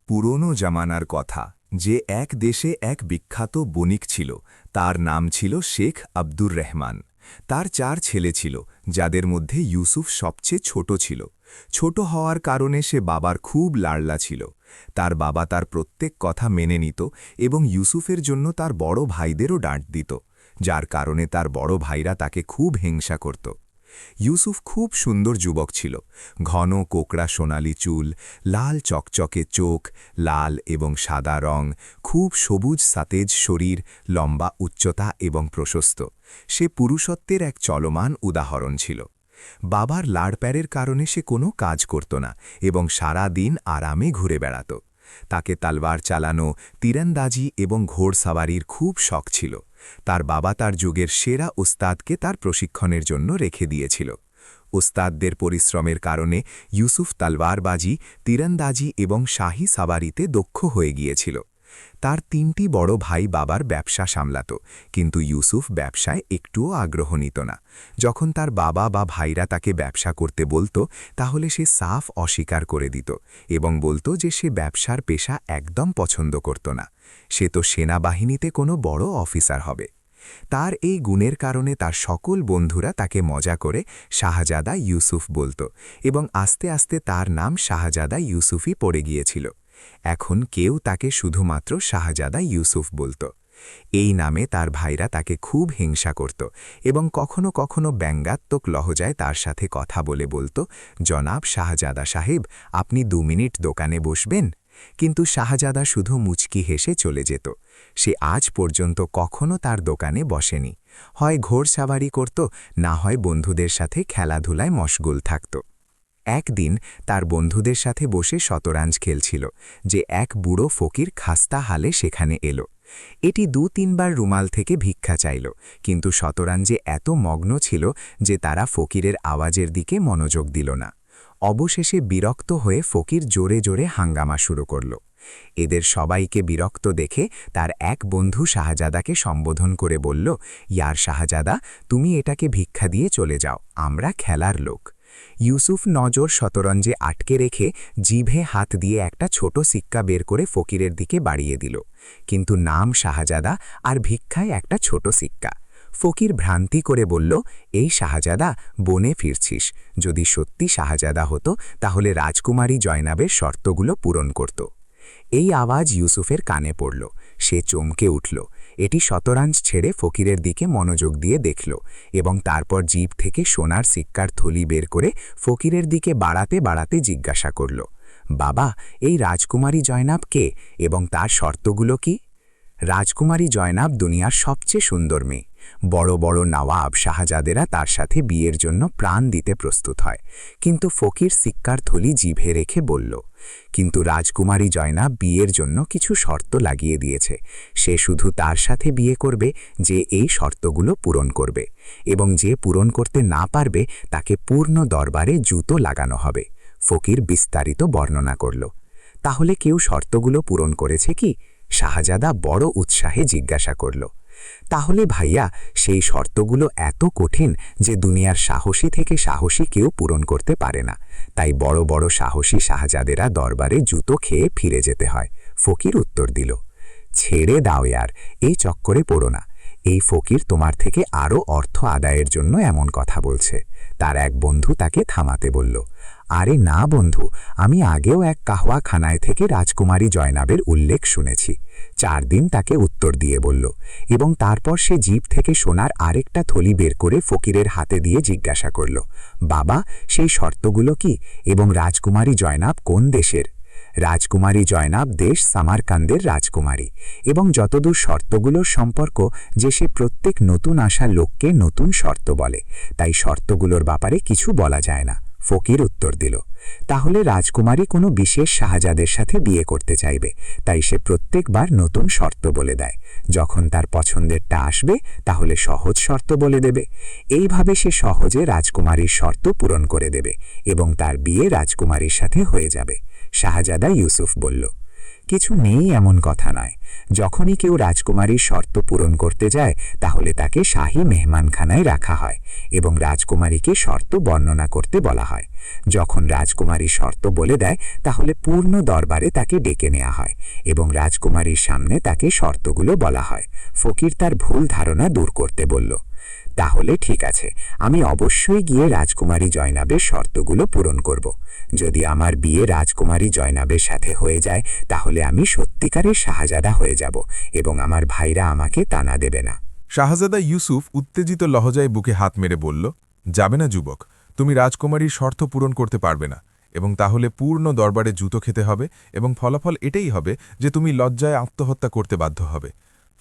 পুরনো জামানার কথা যে এক দেশে এক বিখ্যাত বণিক ছিল তার নাম ছিল শেখ আব্দুর রহমান। তার 4 ছেলে ছিল যাদের মধ্যে ইউসুফ সবচেয়ে ছোট ছিল। ছোট হওয়ার কারণে সে বাবার খুব লাড়লা ছিল। তার বাবা তার প্রত্যেক কথা মেনে নিত এবং ইউসুফের জন্য তার বড় ভাইদেরও ডাঁট দিত, যার কারণে তার বড় ভাইরা তাকে খুব হিংসা করত। ইউসুফ খুব সুন্দর যুবক ছিল। ঘন কোকড়া সোনালি চুল, লাল চকচকে চোখ, লাল এবং সাদা রং, খুব সবুজ সাতেজ শরীর, লম্বা উচ্চতা এবং প্রশস্ত। সে পুরুষত্বের এক চলমান উদাহরণ ছিল। বাবার লাড়প্যারের কারণে সে কোনো কাজ করত না এবং সারা দিন আরামে ঘুরে বেড়াত। তাকে তালবার চালানো, তীরন্দাজি এবং ঘোড়সাওয়ারির খুব শখ ছিল। তার বাবা তার যুগের সেরা ওস্তাদকে তার প্রশিক্ষণের জন্য রেখে দিয়েছিল। ওস্তাদদের পরিশ্রমের কারণে ইউসুফ তালবারবাজি, তীরন্দাজি এবং শাহী সাওয়ারিতে দক্ষ হয়ে গিয়েছিল। তার 3টি বড় ভাই বাবার ব্যবসা সামলাত, কিন্তু ইউসুফ ব্যবসায় একটুও আগ্রহ নিত না। যখন তার বাবা বা ভাইরা তাকে ব্যবসা করতে বলতো, তাহলে সে সাফ অস্বীকার করে দিত এবং বলতো যে সে ব্যবসার পেশা একদম পছন্দ করত না। সে তো সেনাবাহিনীতে কোনো বড় অফিসার হবে। তার এই গুণের কারণে তার সকল বন্ধুরা তাকে মজা করে শাহজাদা ইউসুফ বলতো এবং আস্তে আস্তে তার নাম শাহজাদা ইউসুফই পড়ে গিয়েছিল। এখন কেউ তাকে শুধুমাত্র শাহজাদা ইউসুফ বলতো। এই নামে তার ভাইরা তাকে খুব হিংসা করত এবং কখনো কখনো ব্যঙ্গাত্মক লহজায় তার সাথে কথা বলে বলতো, জনাব শাহজাদা সাহেব, আপনি 2 মিনিট দোকানে বসবেন? কিন্তু শাহজাদা শুধু মুচকি হেসে চলে যেত। সে আজ পর্যন্ত কখনো তার দোকানে বসেনি। হয় ঘোড়সাওয়ারি করত, না হয় বন্ধুদের সাথে খেলাধুলায় মশগুল থাকত। একদিন তার বন্ধুদের সাথে বসে শতরাঞ্জ খেলছিল যে এক বুড়ো ফকির খাস্তা হালে সেখানে এলো। এটি 2-3 বার রুমাল থেকে ভিক্ষা চাইল, কিন্তু শতরাঞ্জে এত মগ্ন ছিল যে তারা ফকিরের আওয়াজের দিকে মনোযোগ দিল না। অবশেষে বিরক্ত হয়ে ফকির জোরে জোরে হাঙ্গামা শুরু করল। এদের সবাইকে বিরক্ত দেখে তার এক বন্ধু শাহজাদাকে সম্বোধন করে বলল, ইয়ার শাহজাদা, তুমি এটাকে ভিক্ষা দিয়ে চলে যাও, আমরা খেলার লোক। ইউসুফ নজর শতরঞ্জে আটকে রেখে জিভে হাত দিয়ে একটা ছোট সিক্কা বের করে ফকিরের দিকে বাড়িয়ে দিল, কিন্তু নাম শাহজাদা আর ভিক্ষায় একটা ছোট সিক্কা। ফকির ভ্রান্তি করে বলল, এই শাহজাদা, বনে ফিরছিস। যদি সত্যি শাহজাদা হতো তাহলে রাজকুমারী জয়নাবের শর্তগুলো পূরণ করত। এই আওয়াজ ইউসুফের কানে পড়ল। সে চমকে উঠল। এটি শতরাঞ্জ ছেড়ে ফকিরের দিকে মনোযোগ দিয়ে দেখল এবং তারপর জিভ থেকে সোনার সিক্কার থলি বের করে ফকিরের দিকে বাড়াতে বাড়াতে জিজ্ঞাসা করল, বাবা, এই রাজকুমারী জয়নাব কে এবং তার শর্তগুলো কি? রাজকুমারী জয়নাব দুনিয়ার সবচেয়ে সুন্দর মেয়ে। বড় বড় নওয়াব শাহজাদেরা তার সাথে বিয়ের জন্য প্রাণ দিতে প্রস্তুত হয়। কিন্তু ফকির সিক্কার থলি জিভে রেখে বলল, কিন্তু রাজকুমারী জয়নাব বিয়ের জন্য কিছু শর্ত লাগিয়ে দিয়েছে। সে শুধু তার সাথে বিয়ে করবে যে এই শর্তগুলো পূরণ করবে, এবং যে পূরণ করতে না পারবে তাকে পূর্ণ দরবারে জুতো লাগানো হবে। ফকির বিস্তারিত বর্ণনা করল। তাহলে কেউ শর্তগুলো পূরণ করেছে কি? শাহজাদা বড় উৎসাহে জিজ্ঞাসা করল। তাহলে ভাইয়া, সেই শর্তগুলো এত কঠিন যে দুনিয়ার সাহসী থেকে সাহসী কেউ পূরণ করতে পারে না। তাই বড় বড় সাহসী শাহজাদেরা দরবারে জুতো খেয়ে ফিরে যেতে হয়। ফকির উত্তর দিল, ছেড়ে দাও ইয়ার, এই চক্করে পড়ো না। এই ফকির তোমার থেকে আরও অর্থ আদায়ের জন্য এমন কথা বলছে। তার এক বন্ধু তাকে থামাতে বলল, আরে না বন্ধু, আমি আগেও এক কাহওয়াখানায় থেকে রাজকুমারী জয়নাবের উল্লেখ শুনেছি। 4 দিন তাকে উত্তর দিয়ে বলল এবং তারপর সে জিভ থেকে সোনার আরেকটা থলি বের করে ফকিরের হাতে দিয়ে জিজ্ঞাসা করল, বাবা, সেই শর্তগুলো কি এবং রাজকুমারী জয়নাব কোন দেশের? রাজকুমারী জয়নাব দেশ সামারকান্দের রাজকুমারী, এবং যতদূর শর্তগুলোর সম্পর্ক যে সে প্রত্যেক নতুন আসা লোককে নতুন শর্ত বলে, তাই শর্তগুলোর ব্যাপারে কিছু বলা যায় না। ফকির উত্তর দিল, তাহলে রাজকুমারী কোনো বিশেষ শাহজাদের সাথে বিয়ে করতে চাইবে, তাই সে প্রত্যেকবার নতুন শর্ত বলে দেয়। যখন তার পছন্দেরটা আসবে তাহলে সহজ শর্ত বলে দেবে। এইভাবে সে সহজে রাজকুমারীর শর্ত পূরণ করে দেবে এবং তার বিয়ে রাজকুমারীর সাথে হয়ে যাবে। শাহজাদা ইউসুফ বলল, কিছু নেই এমন কথা নয়। যখনই কেউ রাজকুমারীর শর্ত পূরণ করতে যায় তাহলে তাকে শাহী মেহমানখানায় রাখা হয় এবং রাজকুমারীকে শর্ত বর্ণনা করতে বলা হয়। যখন রাজকুমারী শর্ত বলে দেয় তাহলে পূর্ণ দরবারে তাকে ডেকে নেওয়া হয় এবং রাজকুমারীর সামনে তাকে শর্তগুলো বলা হয়। ফকির তার ভুল ধারণা দূর করতে বলল, তাহলে ঠিক আছে, আমি অবশ্যই গিয়ে রাজকুমারী জয়নাবের শর্তগুলো পূরণ করব। যদি আমার বিয়ে রাজকুমারী জয়নাবের সাথে হয়ে যায় তাহলে আমি সত্যিকারের শাহজাদা হয়ে যাব এবং আমার ভাইরা আমাকে তানা দেবে না। শাহজাদা ইউসুফ উত্তেজিত লহজায় বুকে হাত মেরে বলল, যাবে না যুবক, তুমি রাজকুমারীর শর্ত পূরণ করতে পারবে না, এবং তাহলে পূর্ণ দরবারে জুতো খেতে হবে, এবং ফলাফল এটাই হবে যে তুমি লজ্জায় আত্মহত্যা করতে বাধ্য হবে।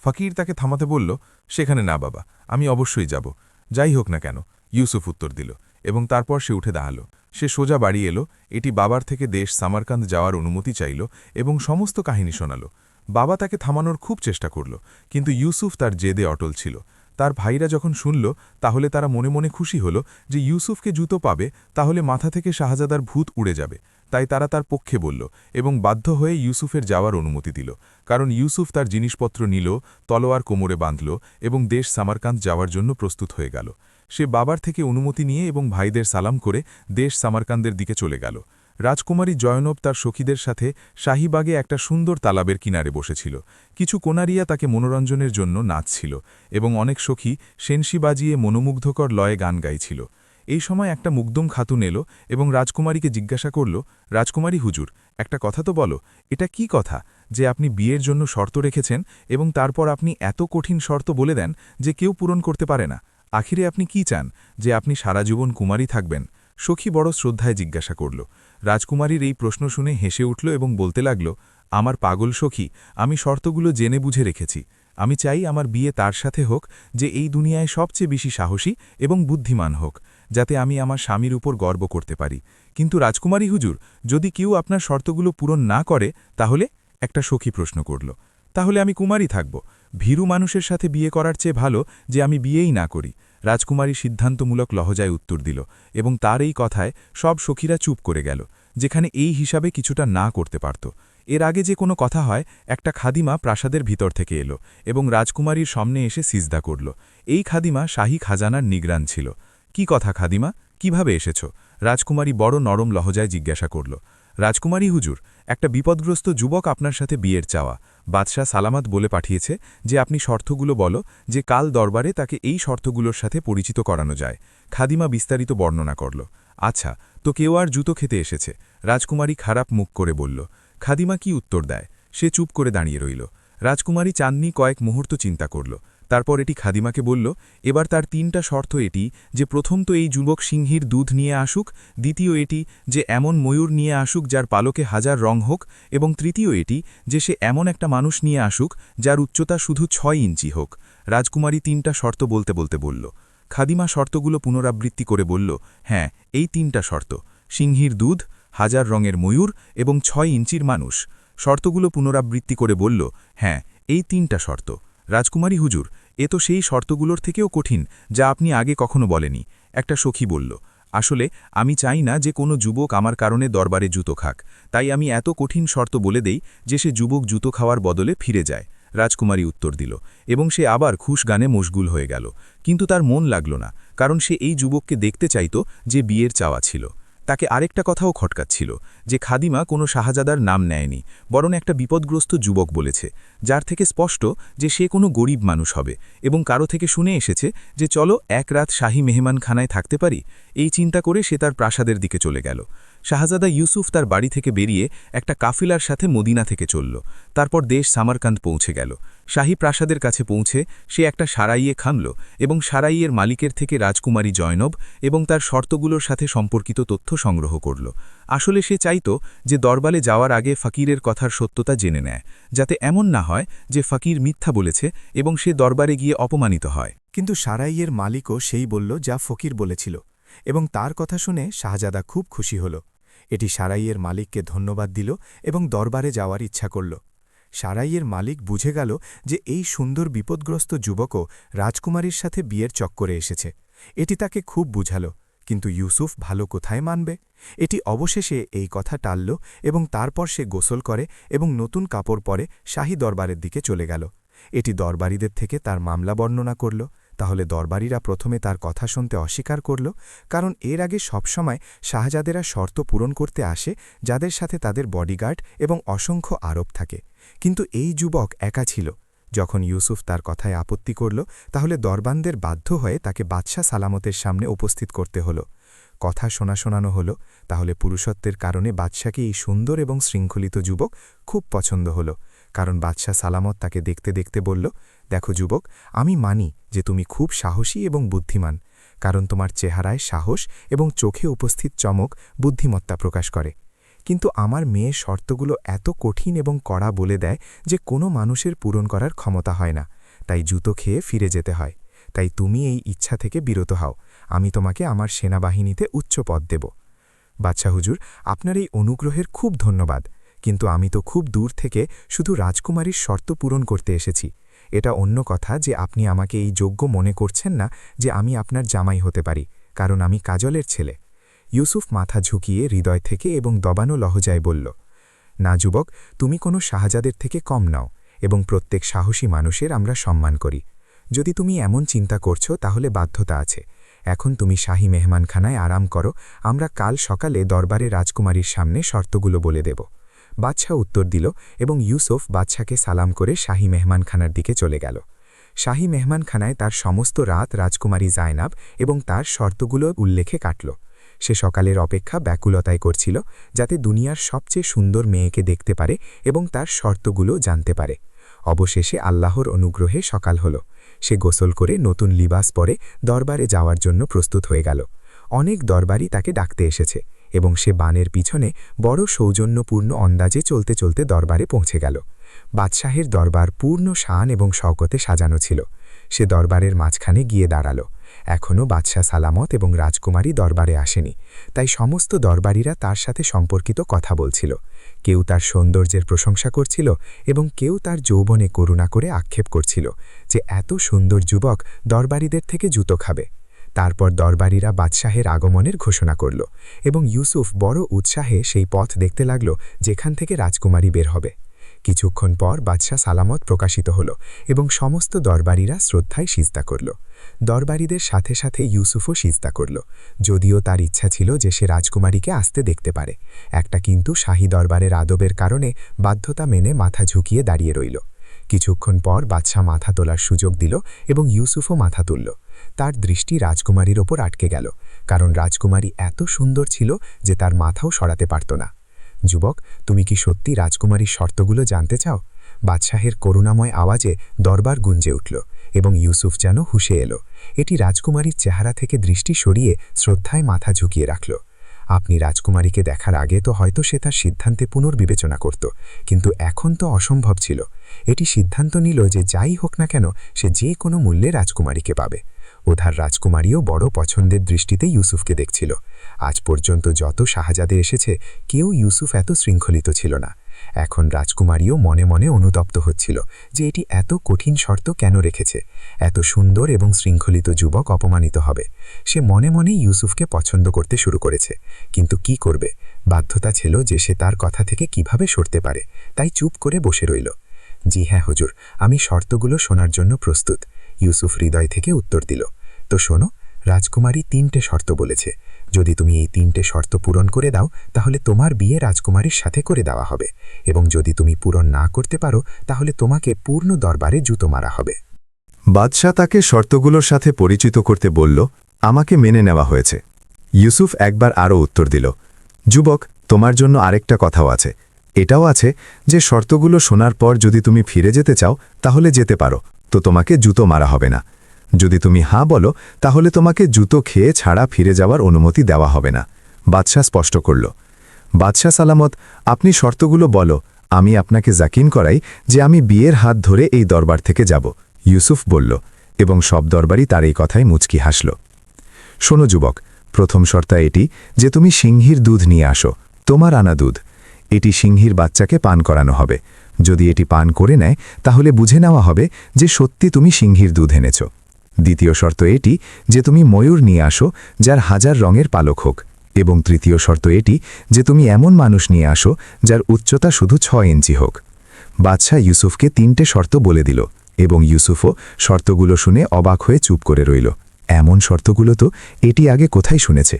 ফকির তাকে থামাতে বলল, সেখানে না বাবা, আমি অবশ্যই যাব, যাই হোক না কেন। ইউসুফ উত্তর দিল, এবং তারপর সে উঠে দাঁড়াল। সে সোজা বাড়ি এলো, এটি বাবার থেকে দেশ সামারকান্দ যাওয়ার অনুমতি চাইল এবং সমস্ত কাহিনী শোনাল। বাবা তাকে থামানোর খুব চেষ্টা করল, কিন্তু ইউসুফ তার জেদে অটল ছিল। তার ভাইরা যখন শুনল তাহলে তারা মনে মনে খুশি হল যে ইউসুফকে জুতো পাবে তাহলে মাথা থেকে শাহজাদার ভূত উড়ে যাবে। তাই তারা তার পক্ষে বলল এবং বাধ্য হয়ে ইউসুফের যাওয়ার অনুমতি দিল, কারণ ইউসুফ তার জিনিসপত্র নিল, তলোয়ার কোমরে বাঁধল এবং দেশ সামারকান্দ যাওয়ার জন্য প্রস্তুত হয়ে গেল। সে বাবার থেকে অনুমতি নিয়ে এবং ভাইদের সালাম করে দেশ সামারকান্দের দিকে চলে গেল। রাজকুমারী জয়নব তার সখীদের সাথে শাহীবাগে একটা সুন্দর তালাবের কিনারে বসেছিল। কিছু কোনারিয়া তাকে মনোরঞ্জনের জন্য নাচছিল এবং অনেক সখী সেনসি বাজিয়ে মনোমুগ্ধকর লয়ে গান গাইছিল। এই সময় একটা মুগ্ধম খাতুন এলো এবং রাজকুমারীকে জিজ্ঞাসা করল, রাজকুমারী হুজুর, একটা কথা তো বলো, এটা কি কথা যে আপনি বিয়ের জন্য শর্ত রেখেছেন এবং তারপর আপনি এত কঠিন শর্ত বলে দেন যে কেউ পূরণ করতে পারে না? আখিরে আপনি কি চান, যে আপনি সারা জীবন কুমারী থাকবেন? সখী বড় শ্রদ্ধায় জিজ্ঞাসা করল। রাজকুমারীর এই প্রশ্ন শুনে হেসে উঠল এবং বলতে লাগল, আমার পাগল সখী, আমি শর্তগুলো জেনে বুঝে রেখেছি। আমি চাই আমার বিয়ে তার সাথে হোক যে এই দুনিয়ায় সবচেয়ে বেশি সাহসী এবং বুদ্ধিমান হোক, যাতে আমি আমার স্বামীর উপর গর্ব করতে পারি। কিন্তু রাজকুমারী হুজুর, যদি কেউ আপনার শর্তগুলো পূরণ না করে তাহলে? একটা সখী প্রশ্ন করল। তাহলে আমি কুমারী থাকব। ভীরু মানুষের সাথে বিয়ে করার চেয়ে ভালো যে আমি বিয়েই না করি। রাজকুমারী সিদ্ধান্তমূলক লহজায় উত্তর দিল এবং তার এই কথায় সব সখীরা চুপ করে গেল, যেখানে এই হিসাবে কিছুটা না করতে পারত। এর আগে যে কোনো কথা হয়, একটা খাদিমা প্রাসাদের ভিতর থেকে এলো এবং রাজকুমারীর সামনে এসে সিজদা করল। এই খাদিমা শাহী খাজানার নিগরান ছিল। কি কথা খাদিমা, কিভাবে এসেছ? রাজকুমারী বড় নরম লহজায় জিজ্ঞাসা করল। রাজকুমারী হুজুর, একটা বিপদগ্রস্ত যুবক আপনার সাথে বিয়ের চাওয়া। বাদশাহ সালামত বলে পাঠিয়েছে যে আপনি শর্তগুলো বলো, যে কাল দরবারে তাকে এই শর্তগুলোর সাথে পরিচিত করানো যায়। খাদিমা বিস্তারিত বর্ণনা করল। আচ্ছা, তো কেউ আর জুতো খেতে এসেছে? রাজকুমারী খারাপ মুখ করে বলল। খাদিমা কি উত্তর দেয়? সে চুপ করে দাঁড়িয়ে রইল। রাজকুমারী চাঁদনি কয়েক মুহূর্ত চিন্তা করল। তারপর এটি খাদিমাকে বলল, এবার তার 3টা শর্ত এটি যে প্রথম তো এই যুবক সিংহীর দুধ নিয়ে আসুক, দ্বিতীয় এটি যে এমন ময়ূর নিয়ে আসুক যার পালকে 1000 রং হোক, এবং তৃতীয় এটি যে সে এমন একটা মানুষ নিয়ে আসুক যার উচ্চতা শুধু 6 ইঞ্চি হোক। রাজকুমারী 3টা শর্ত বলতে বলতে বলল। খাদিমা শর্তগুলো পুনরাবৃত্তি করে বলল, হ্যাঁ, এই 3টা শর্ত, সিংহীর দুধ, 1000 রঙের ময়ূর এবং 6 ইঞ্চির মানুষ। শর্তগুলো পুনরাবৃত্তি করে বলল, হ্যাঁ, এই 3টা শর্ত। রাজকুমারী হুজুর, এ তো সেই শর্তগুলোর থেকেও কঠিন যা আপনি আগে কখনো বলেনি। একটা সখী বলল, আসলে আমি চাই না যে কোনো যুবক আমার কারণে দরবারে জুতো খাক, তাই আমি এত কঠিন শর্ত বলে দেই যে সে যুবক জুতো খাওয়ার বদলে ফিরে যায়। রাজকুমারী উত্তর দিল এবং সে আবার খুশ গানে মশগুল হয়ে গেল, কিন্তু তার মন লাগল না, কারণ সে এই যুবককে দেখতে চাইত যে বিয়ের চাওয়া ছিল। তাকে আরেকটা কথাও খটকাচ্ছিল, যে খাদিমা কোনো শাহজাদার নাম নেয়নি, বরং একটা বিপদগ্রস্ত যুবক বলেছে, যার থেকে স্পষ্ট যে সে কোনো গরিব মানুষ হবে, এবং কারো থেকে শুনে এসেছে যে চলো এক রাত শাহী মেহমানখানায় থাকতে পারি। এই চিন্তা করে সে তার প্রাসাদের দিকে চলে গেল। শাহজাদা ইউসুফ তার বাড়ি থেকে বেরিয়ে একটা কাফিলার সাথে মদিনা থেকে চলল। তারপর দেশ সামারকান্দ পৌঁছে গেল। শাহী প্রাসাদের কাছে পৌঁছে সে একটা সারাইয়ে খামল এবং সারাইয়ের মালিকের থেকে রাজকুমারী জয়নব এবং তার শর্তগুলোর সাথে সম্পর্কিত তথ্য সংগ্রহ করল। আসলে সে চাইত যে দরবারে যাওয়ার আগে ফকিরের কথার সত্যতা জেনে নেয়, যাতে এমন না হয় যে ফকির মিথ্যা বলেছে এবং সে দরবারে গিয়ে অপমানিত হয়। কিন্তু সারাইয়ের মালিকও সেই বলল যা ফকির বলেছিল, এবং তার কথা শুনে শাহজাদা খুব খুশি হল। এটি সারাইয়ের মালিককে ধন্যবাদ দিল এবং দরবারে যাওয়ার ইচ্ছা করল। সারাইয়ের মালিক বুঝে গেল যে এই সুন্দর বিপদগ্রস্ত যুবকও রাজকুমারীর সাথে বিয়ের চক্করে এসেছে। এটি তাকে খুব বুঝাল, কিন্তু ইউসুফ ভালো কোথায় মানবে? এটি অবশেষে এই কথা টালল এবং তারপর সে গোসল করে এবং নতুন কাপড় পরে শাহী দরবারের দিকে চলে গেল। এটি দরবারীদের থেকে তার মামলা বর্ণনা করল। তাহলে দরবারীরা প্রথমে তার কথা শুনতে অস্বীকার করল, কারণ এর আগে সবসময় শাহজাদেরা শর্ত পূরণ করতে আসে যাদের সাথে তাদের বডিগার্ড এবং অসংখ্য আরব থাকে। কিন্তু এই যুবক একা ছিল। যখন ইউসুফ তার কথায় আপত্তি করল, তাহলে দরবানদের বাধ্য হয়ে তাকে বাদশাহ সালামতের সামনে উপস্থিত করতে হল। কথা শোনানো হল। তাহলে পুরুষত্বের কারণে বাদশাকে এই সুন্দর এবং শৃঙ্খলিত যুবক খুব পছন্দ হল, কারণ বাদশাহ সালামত তাকে দেখতে দেখতে বলল, দেখো যুবক, আমি মানি যে তুমি খুব সাহসী এবং বুদ্ধিমান, কারণ তোমার চেহারায় সাহস এবং চোখে উপস্থিত চমক বুদ্ধিমত্তা প্রকাশ করে। কিন্তু আমার মেয়ের শর্তগুলো এত কঠিন এবং কড়া বলে দেয় যে কোনো মানুষের পূরণ করার ক্ষমতা হয় না, তাই জুতো খেয়ে ফিরে যেতে হয়। তাই তুমি এই ইচ্ছা থেকে বিরত হও। আমি তোমাকে আমার সেনাবাহিনীতে উচ্চ পদ দেব। বাদশাহ হুজুর, আপনার এই অনুগ্রহের খুব ধন্যবাদ, কিন্তু আমি তো খুব দূর থেকে শুধু রাজকুমারীর শর্ত পূরণ করতে এসেছি। এটা অন্য কথা যে আপনি আমাকে এই যোগ্য মনে করছেন না যে আমি আপনার জামাই হতে পারি, কারণ আমি কাজলের ছেলে। ইউসুফ মাথা ঝুঁকিয়ে হৃদয় থেকে এবং দবানো লহজায় বলল, না যুবক, তুমি কোনো শাহজাদের থেকে কম নাও, এবং প্রত্যেক সাহসী মানুষের আমরা সম্মান করি। যদি তুমি এমন চিন্তা করছো তাহলে বাধ্যতা আছে। এখন তুমি শাহী মেহমানখানায় আরাম করো, আমরা কাল সকালে দরবারে রাজকুমারীর সামনে শর্তগুলো বলে দেব। বাদশাহ উত্তর দিল এবং ইউসুফ বাদশাকে সালাম করে শাহী মেহমানখানার দিকে চলে গেল। শাহী মেহমানখানায় তার সমস্ত রাত রাজকুমারী জায়নাব এবং তার শর্তগুলো উল্লেখে কাটল। সে সকালের অপেক্ষা ব্যাকুলতায় করছিল, যাতে দুনিয়ার সবচেয়ে সুন্দর মেয়েকে দেখতে পারে এবং তার শর্তগুলো জানতে পারে। অবশেষে আল্লাহর অনুগ্রহে সকাল হল। সে গোসল করে নতুন লিবাস পরে দরবারে যাওয়ার জন্য প্রস্তুত হয়ে গেল। অনেক দরবারি তাকে ডাকতে এসেছে এবং সে বানের পিছনে বড় সৌজন্যপূর্ণ অন্দাজে চলতে চলতে দরবারে পৌঁছে গেল। বাদশাহের দরবার পূর্ণ শান এবং শওকতে সাজানো ছিল। সে দরবারের মাঝখানে গিয়ে দাঁড়াল। এখনও বাদশাহ সালামত এবং রাজকুমারী দরবারে আসেনি, তাই সমস্ত দরবারীরা তার সাথে সম্পর্কিত কথা বলছিল। কেউ তার সৌন্দর্যের প্রশংসা করছিল এবং কেউ তার যৌবনে করুণা করে আক্ষেপ করছিল যে এত সুন্দর যুবক দরবারীদের থেকে জুতো খাবে। তারপর দরবারীরা বাদশাহের আগমনের ঘোষণা করল এবং ইউসুফ বড় উৎসাহে সেই পথ দেখতে লাগল যেখান থেকে রাজকুমারী বের হবে। কিছুক্ষণ পর বাদশাহ সালামত প্রকাশিত হল এবং সমস্ত দরবারীরা শ্রদ্ধায় সিজদা করল। দরবারীদের সাথে সাথে ইউসুফও সিজদা করল, যদিও তার ইচ্ছা ছিল যে সে রাজকুমারীকে আসতে দেখতে পারে। একটা কিন্তু শাহী দরবারের আদবের কারণে বাধ্যতা মেনে মাথা ঝুঁকিয়ে দাঁড়িয়ে রইল। কিছুক্ষণ পর বাদশাহ মাথা তোলার সুযোগ দিল এবং ইউসুফও মাথা তুলল। তার দৃষ্টি রাজকুমারীর ওপর আটকে গেল, কারণ রাজকুমারী এত সুন্দর ছিল যে তার মাথাও সরাতে পারত না। যুবক, তুমি কি সত্যি রাজকুমারীর শর্তগুলো জানতে চাও? বাদশাহের করুণাময় আওয়াজে দরবার গুঞ্জে উঠল এবং ইউসুফ যেন হুঁশে এলো। এটি রাজকুমারীর চেহারা থেকে দৃষ্টি সরিয়ে শ্রদ্ধায় মাথা ঝুঁকিয়ে রাখল। আপনি রাজকুমারীকে দেখার আগে তো হয়তো সে তার সিদ্ধান্তে পুনর্বিবেচনা করত, কিন্তু এখন তো অসম্ভব ছিল। এটি সিদ্ধান্ত নিল যে যাই হোক না কেন সে যে কোনো মূল্যে রাজকুমারীকে পাবে। ওধার রাজকুমারীও বড় পছন্দের দৃষ্টিতে ইউসুফকে দেখছিল। আজ পর্যন্ত যত শাহজাদে এসেছে কেউ ইউসুফ এত শৃঙ্খলিত ছিল না। এখন রাজকুমারীও মনে মনে অনুতপ্ত হচ্ছিল যে এটি এত কঠিন শর্ত কেন রেখেছে। এত সুন্দর এবং শৃঙ্খলিত যুবক অপমানিত হবে। সে মনে মনে ইউসুফকে পছন্দ করতে শুরু করেছে, কিন্তু কি করবে? বাধ্যতা ছিল যে সে তার কথা থেকে কিভাবে সরতে পারে, তাই চুপ করে বসে রইল। জি হ্যাঁ হুজুর, আমি শর্তগুলো শোনার জন্য প্রস্তুত, ইউসুফ হৃদয় থেকে উত্তর দিল। তো শোনো, রাজকুমারী 3টে শর্ত বলেছে। যদি তুমি এই 3টে শর্ত পূরণ করে দাও তাহলে তোমার বিয়ে রাজকুমারীর সাথে করে দেওয়া হবে, এবং যদি তুমি পূরণ না করতে পারো তাহলে তোমাকে পূর্ণ দরবারে জুতো মারা হবে। বাদশাহ তাকে শর্তগুলোর সাথে পরিচিত করতে বলল, আমাকে মেনে নেওয়া হয়েছে। ইউসুফ একবার আরও উত্তর দিল, যুবক, তোমার জন্য আরেকটা কথাও আছে। এটাও আছে যে শর্তগুলো শোনার পর যদি তুমি ফিরে যেতে চাও তাহলে যেতে পারো, তো তোমাকে জুতো মারা হবে না। যদি তুমি হাঁ বলো তাহলে তোমাকে জুতো খেয়ে ছাড়া ফিরে যাওয়ার অনুমতি দেওয়া হবে না। বাদশাহ স্পষ্ট করল। বাদশাহ সালামত, আপনি শর্তগুলো বলো, আমি আপনাকে জাকিন করাই যে আমি বিয়ের হাত ধরে এই দরবার থেকে যাব। ইউসুফ বলল, এবং সব দরবারই তার এই কথায় মুচকি হাসল। শোনো যুবক, প্রথম শর্ত এটি যে তুমি সিংহীর দুধ নিয়ে আসো, তোমার আনা দুধ। এটি সিংহীর বাচ্চাকে পান করানো হবে। যদি এটি পান করে নেয় তাহলে বুঝে নেওয়া হবে যে সত্যি তুমি সিংহীর দুধ এনেছ। দ্বিতীয় শর্ত এটি যে তুমি ময়ূর নিয়ে আসো যার 1000 রঙের পালক হোক, এবং তৃতীয় শর্ত এটি যে তুমি এমন মানুষ নিয়ে আসো যার উচ্চতা শুধু 6 ইঞ্চি হোক। বাদশাহ ইউসুফকে 3টে শর্ত বলে দিল, এবং ইউসুফও শর্তগুলো শুনে অবাক হয়ে চুপ করে রইল। এমন শর্তগুলো তো এটি আগে কোথায় শুনেছে?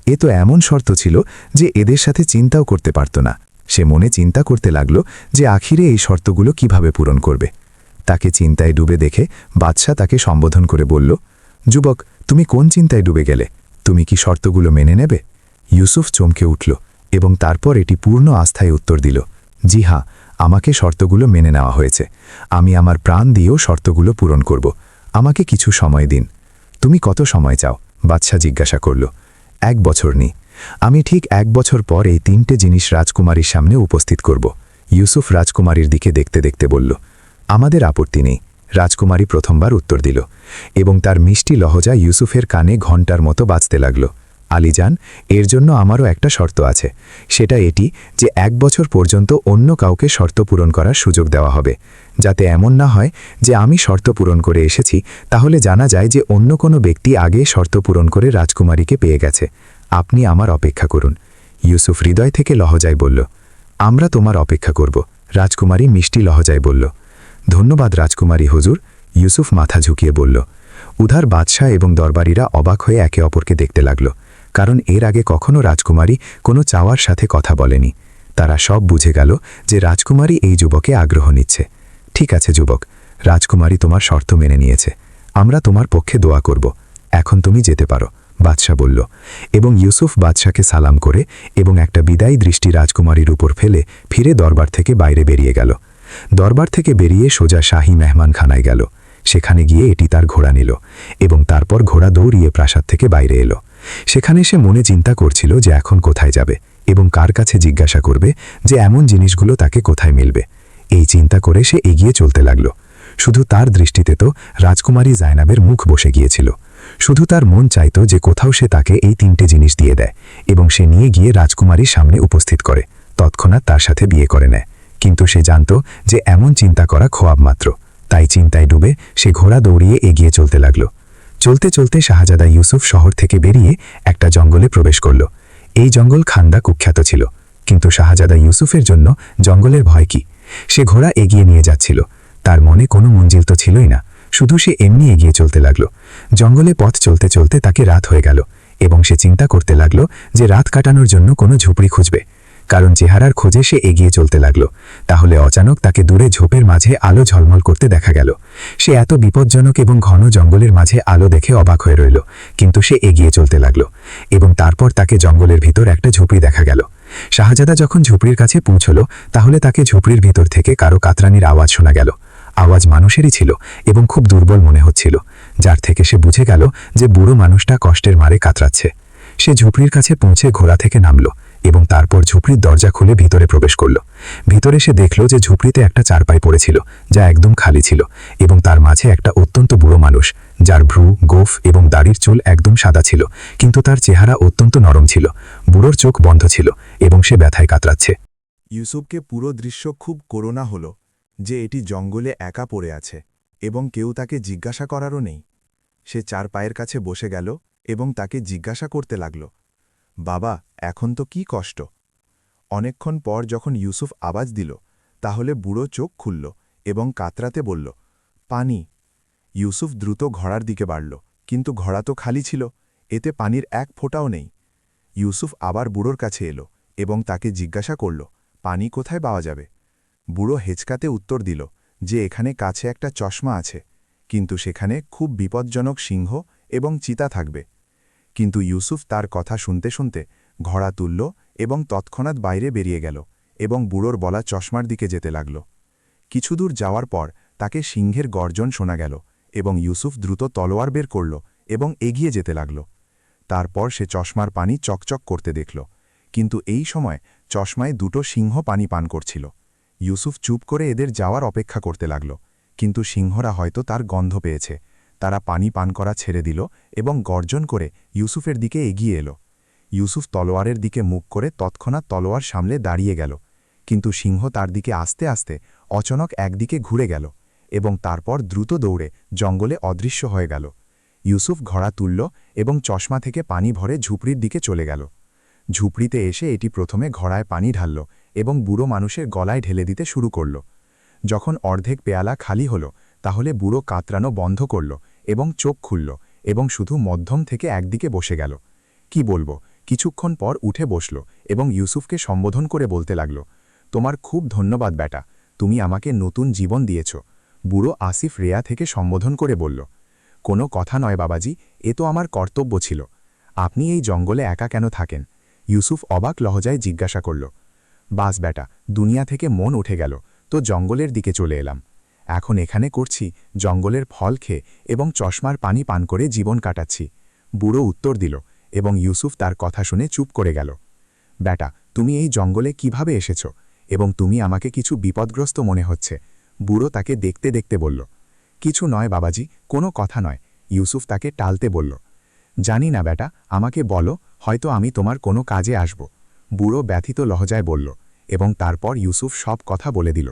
এ তো এমন শর্ত ছিল যে এদের সাথে চিন্তাও করতে পারত না। সে মনে চিন্তা করতে লাগল যে আখিরে এই শর্তগুলো কিভাবে পূরণ করবে। তাকে চিন্তায় ডুবে দেখে বাদশাহ তাকে সম্বোধন করে বলল, যুবক, তুমি কোন চিন্তায় ডুবে গেলে? তুমি কি শর্তগুলো মেনে নেবে? ইউসুফ চমকে উঠল এবং তারপর এটি পূর্ণ আস্থায় উত্তর দিল, জি হ্যাঁ, আমাকে শর্তগুলো মেনে নেওয়া হয়েছে। আমি আমার প্রাণ দিয়েও শর্তগুলো পূরণ করব। আমাকে কিছু সময় দিন। তুমি কত সময় চাও? বাদশাহ জিজ্ঞাসা করল। 1 বছর নি। আমি ঠিক 1 বছর পর এই 3টে জিনিস রাজকুমারীর সামনে উপস্থিত করব। ইউসুফ রাজকুমারীর দিকে দেখতে দেখতে বলল, আমাদের আপত্তি নেই। রাজকুমারী প্রথমবার উত্তর দিল, এবং তার মিষ্টি লহজা ইউসুফের কানে ঘণ্টার মতো বাজতে লাগল। আলীজান, এর জন্য আমারও একটা শর্ত আছে। সেটা এটি যে 1 বছর পর্যন্ত অন্য কাউকে শর্ত পূরণ করার সুযোগ দেওয়া হবে, যাতে এমন না হয় যে আমি শর্ত পূরণ করে এসেছি, তাহলে জানা যায় যে অন্য কোনো ব্যক্তি আগে শর্ত পূরণ করে রাজকুমারীকে পেয়ে গেছে। আপনি আমার অপেক্ষা করুন। ইউসুফ হৃদয় থেকে লহজায় বলল, আমরা তোমার অপেক্ষা করব। রাজকুমারী মিষ্টি লহজায় বলল, ধন্যবাদ রাজকুমারী হুজুর। ইউসুফ মাথা ঝুঁকিয়ে বলল। উধার বাদশাহ এবং দরবারীরা অবাক হয়ে একে অপরকে দেখতে লাগল, কারণ এর আগে কখনো রাজকুমারী কোনো চাওয়ার সাথে কথা বলেনি। তারা সব বুঝে গেল যে রাজকুমারী এই যুবকে আগ্রহ নিচ্ছে। ঠিক আছে যুবক, রাজকুমারী তোমার শর্ত মেনে নিয়েছে। আমরা তোমার পক্ষে দোয়া করব। এখন তুমি যেতে পারো, বাদশাহ বলল, এবং ইউসুফ বাদশাকে সালাম করে এবং একটা বিদায়ী দৃষ্টি রাজকুমারীর উপর ফেলে ফিরে দরবার থেকে বাইরে বেরিয়ে গেল। দরবার থেকে বেরিয়ে সোজা শাহী মেহমানখানায় গেল। সেখানে গিয়ে এটি তার ঘোড়া নিল এবং তারপর ঘোড়া দৌড়িয়ে প্রাসাদ থেকে বাইরে এলো। সেখানে সে মনে চিন্তা করছিল যে এখন কোথায় যাবে এবং কার কাছে জিজ্ঞাসা করবে যে এমন জিনিসগুলো তাকে কোথায় মিলবে। এই চিন্তা করে সে এগিয়ে চলতে লাগল। শুধু তার দৃষ্টিতে তো রাজকুমারী জায়নাবের মুখ বসে গিয়েছিল। শুধু তার মন চাইত যে কোথাও সে তাকে এই 3টে জিনিস দিয়ে দেয় এবং সে নিয়ে গিয়ে রাজকুমারীর সামনে উপস্থিত করে, তৎক্ষণাৎ তার সাথে বিয়ে করে নেয়। কিন্তু সে জানত যে এমন চিন্তা করা খোয়াব মাত্র। তাই চিন্তায় ডুবে সে ঘোড়া দৌড়িয়ে এগিয়ে চলতে লাগল। চলতে চলতে শাহজাদা ইউসুফ শহর থেকে বেরিয়ে একটা জঙ্গলে প্রবেশ করল। এই জঙ্গল খান্দা কুখ্যাত ছিল, কিন্তু শাহজাদা ইউসুফের জন্য জঙ্গলের ভয় কি? সে ঘোড়া এগিয়ে নিয়ে যাচ্ছিল। তার মনে কোনো মঞ্জিল তো ছিলই না, শুধু সে এমনি এগিয়ে চলতে লাগল। জঙ্গলে পথ চলতে চলতে তাকে রাত হয়ে গেল এবং সে চিন্তা করতে লাগল যে রাত কাটানোর জন্য কোনো ঝুপড়ি খুঁজবে, কারণ চেহারার খোঁজে সে এগিয়ে চলতে লাগল। তাহলে অচানক তাকে দূরে ঝোপের মাঝে আলো ঝলমল করতে দেখা গেল। সে এত বিপজ্জনক এবং ঘন জঙ্গলের মাঝে আলো দেখে অবাক হয়ে রইল, কিন্তু সে এগিয়ে চলতে লাগল এবং তারপর তাকে জঙ্গলের ভিতর একটা ঝুপড়ি দেখা গেল। শাহজাদা যখন ঝুপড়ির কাছে পৌঁছল, তাহলে তাকে ঝুপড়ির ভিতর থেকে কারো কাতরানির আওয়াজ শোনা গেল। আওয়াজ মানুষেরই ছিল এবং খুব দুর্বল মনে হচ্ছিল, যার থেকে সে বুঝে গেল যে বুড়ো মানুষটা কষ্টের মারে কাতরাচ্ছে। সে ঝুপড়ির কাছে পৌঁছে ঘোড়া থেকে নামল এবং তারপর ঝুপড়ির দরজা খুলে ভিতরে প্রবেশ করল। ভিতরে সে দেখল যে ঝুপড়িতে একটা চারপাই পড়েছিল, যা একদম খালি ছিল, এবং তার মাঝে একটা অত্যন্ত বুড়ো মানুষ, যার ভ্রু, গোঁফ এবং দাড়ির চুল একদম সাদা ছিল, কিন্তু তার চেহারা অত্যন্ত নরম ছিল। বুড়োর চোখ বন্ধ ছিল এবং সে ব্যথায় কাতরাচ্ছে। ইউসুফকে পুরো দৃশ্য খুব করুণা হল যে এটি জঙ্গলে একা পড়ে আছে এবং কেউ তাকে জিজ্ঞাসা করারও নেই। সে 4 পায়ের কাছে বসে গেল এবং তাকে জিজ্ঞাসা করতে লাগল, বাবা, এখন তো কি কষ্ট? অনেকক্ষণ পর যখন ইউসুফ আওয়াজ দিল, তাহলে বুড়ো চোখ খুলল এবং কাতরাতে বলল, পানি। ইউসুফ দ্রুত ঘোড়ার দিকে বাড়ল, কিন্তু ঘোড়া তো খালি ছিল, এতে পানির এক ফোঁটাও নেই। ইউসুফ আবার বুড়োর কাছে এলো এবং তাকে জিজ্ঞাসা করল, পানি কোথায় পাওয়া যাবে? বুড়ো হেঁচকাতে উত্তর দিল যে এখানে কাছে একটা চশমা আছে, কিন্তু সেখানে খুব বিপজ্জনক সিংহ এবং চিতা থাকবে। কিন্তু ইউসুফ তার কথা শুনতে শুনতে ঘোড়া তুলল এবং তৎক্ষণাৎ বাইরে বেরিয়ে গেল এবং বুড়োর বলা চশমার দিকে যেতে লাগল। কিছুদূর যাওয়ার পর তাকে সিংহের গর্জন শোনা গেল এবং ইউসুফ দ্রুত তলোয়ার বের করল এবং এগিয়ে যেতে লাগল। তারপর সে চশমার পানি চকচক করতে দেখল, কিন্তু এই সময় চশমায় 2টো সিংহ পানি পান করছিল। ইউসুফ চুপ করে এদের যাওয়ার অপেক্ষা করতে লাগল, কিন্তু সিংহরা হয়তো তার গন্ধ পেয়েছে। তারা পানি পান করা ছেড়ে দিল এবং গর্জন করে ইউসুফের দিকে এগিয়ে এলো। ইউসুফ তলোয়ারের দিকে মুখ করে তৎক্ষণাৎ তলোয়ার সামলে দাঁড়িয়ে গেল, কিন্তু সিংহ তার দিকে আস্তে আস্তে অচানক একদিকে ঘুরে গেল এবং তারপর দ্রুত দৌড়ে জঙ্গলে অদৃশ্য হয়ে গেল। ইউসুফ ঘোড়া তুলল এবং চশমা থেকে পানি ভরে ঝুপড়ির দিকে চলে গেল। ঝুপড়িতে এসে এটি প্রথমে ঘোড়ায় পানি ঢালল এবং বুড়ো মানুষের গলায় ঢেলে দিতে শুরু করল। যখন অর্ধেক পেয়ালা খালি হল তাহলে বুড়ো কাতরানো বন্ধ করল এবং চোখ খুলল এবং শুধু মধ্যম থেকে একদিকে বসে গেল। কি বলবো, কিছুক্ষণ পর উঠে বসল এবং ইউসুফকে সম্বোধন করে বলতে লাগল, তোমার খুব ধন্যবাদ বেটা, তুমি আমাকে নতুন জীবন দিয়েছ। বুড়ো আসিফ রেয়া থেকে সম্বোধন করে বলল, কোনো কথা নয় বাবাজি, এ তো আমার কর্তব্য ছিল। আপনি এই জঙ্গলে একা কেন থাকেন? ইউসুফ অবাক লহজায় জিজ্ঞাসা করল। বাস বেটা, দুনিয়া থেকে মন উঠে গেল তো জঙ্গলের দিকে চলে এলাম। এখন এখানে করছি জঙ্গলের ফল খেয়ে এবং চশমার পানি পান করে জীবন কাটাচ্ছি। বুড়ো উত্তর দিল এবং ইউসুফ তার কথা শুনে চুপ করে গেল। বেটা, তুমি এই জঙ্গলে কিভাবে এসেছ এবং তুমি আমাকে কিছু বিপদগ্রস্ত মনে হচ্ছে। বুড়ো তাকে দেখতে দেখতে বলল, কিছু নয় বাবাজি, কোনো কথা নয়। ইউসুফ তাকে টালতে বলল, জানি না বেটা, আমাকে বলো, হয়তো আমি তোমার কোনো কাজে আসব। বুড়ো ব্যথিত লহজায় বলল এবং তারপর ইউসুফ সব কথা বলে দিল।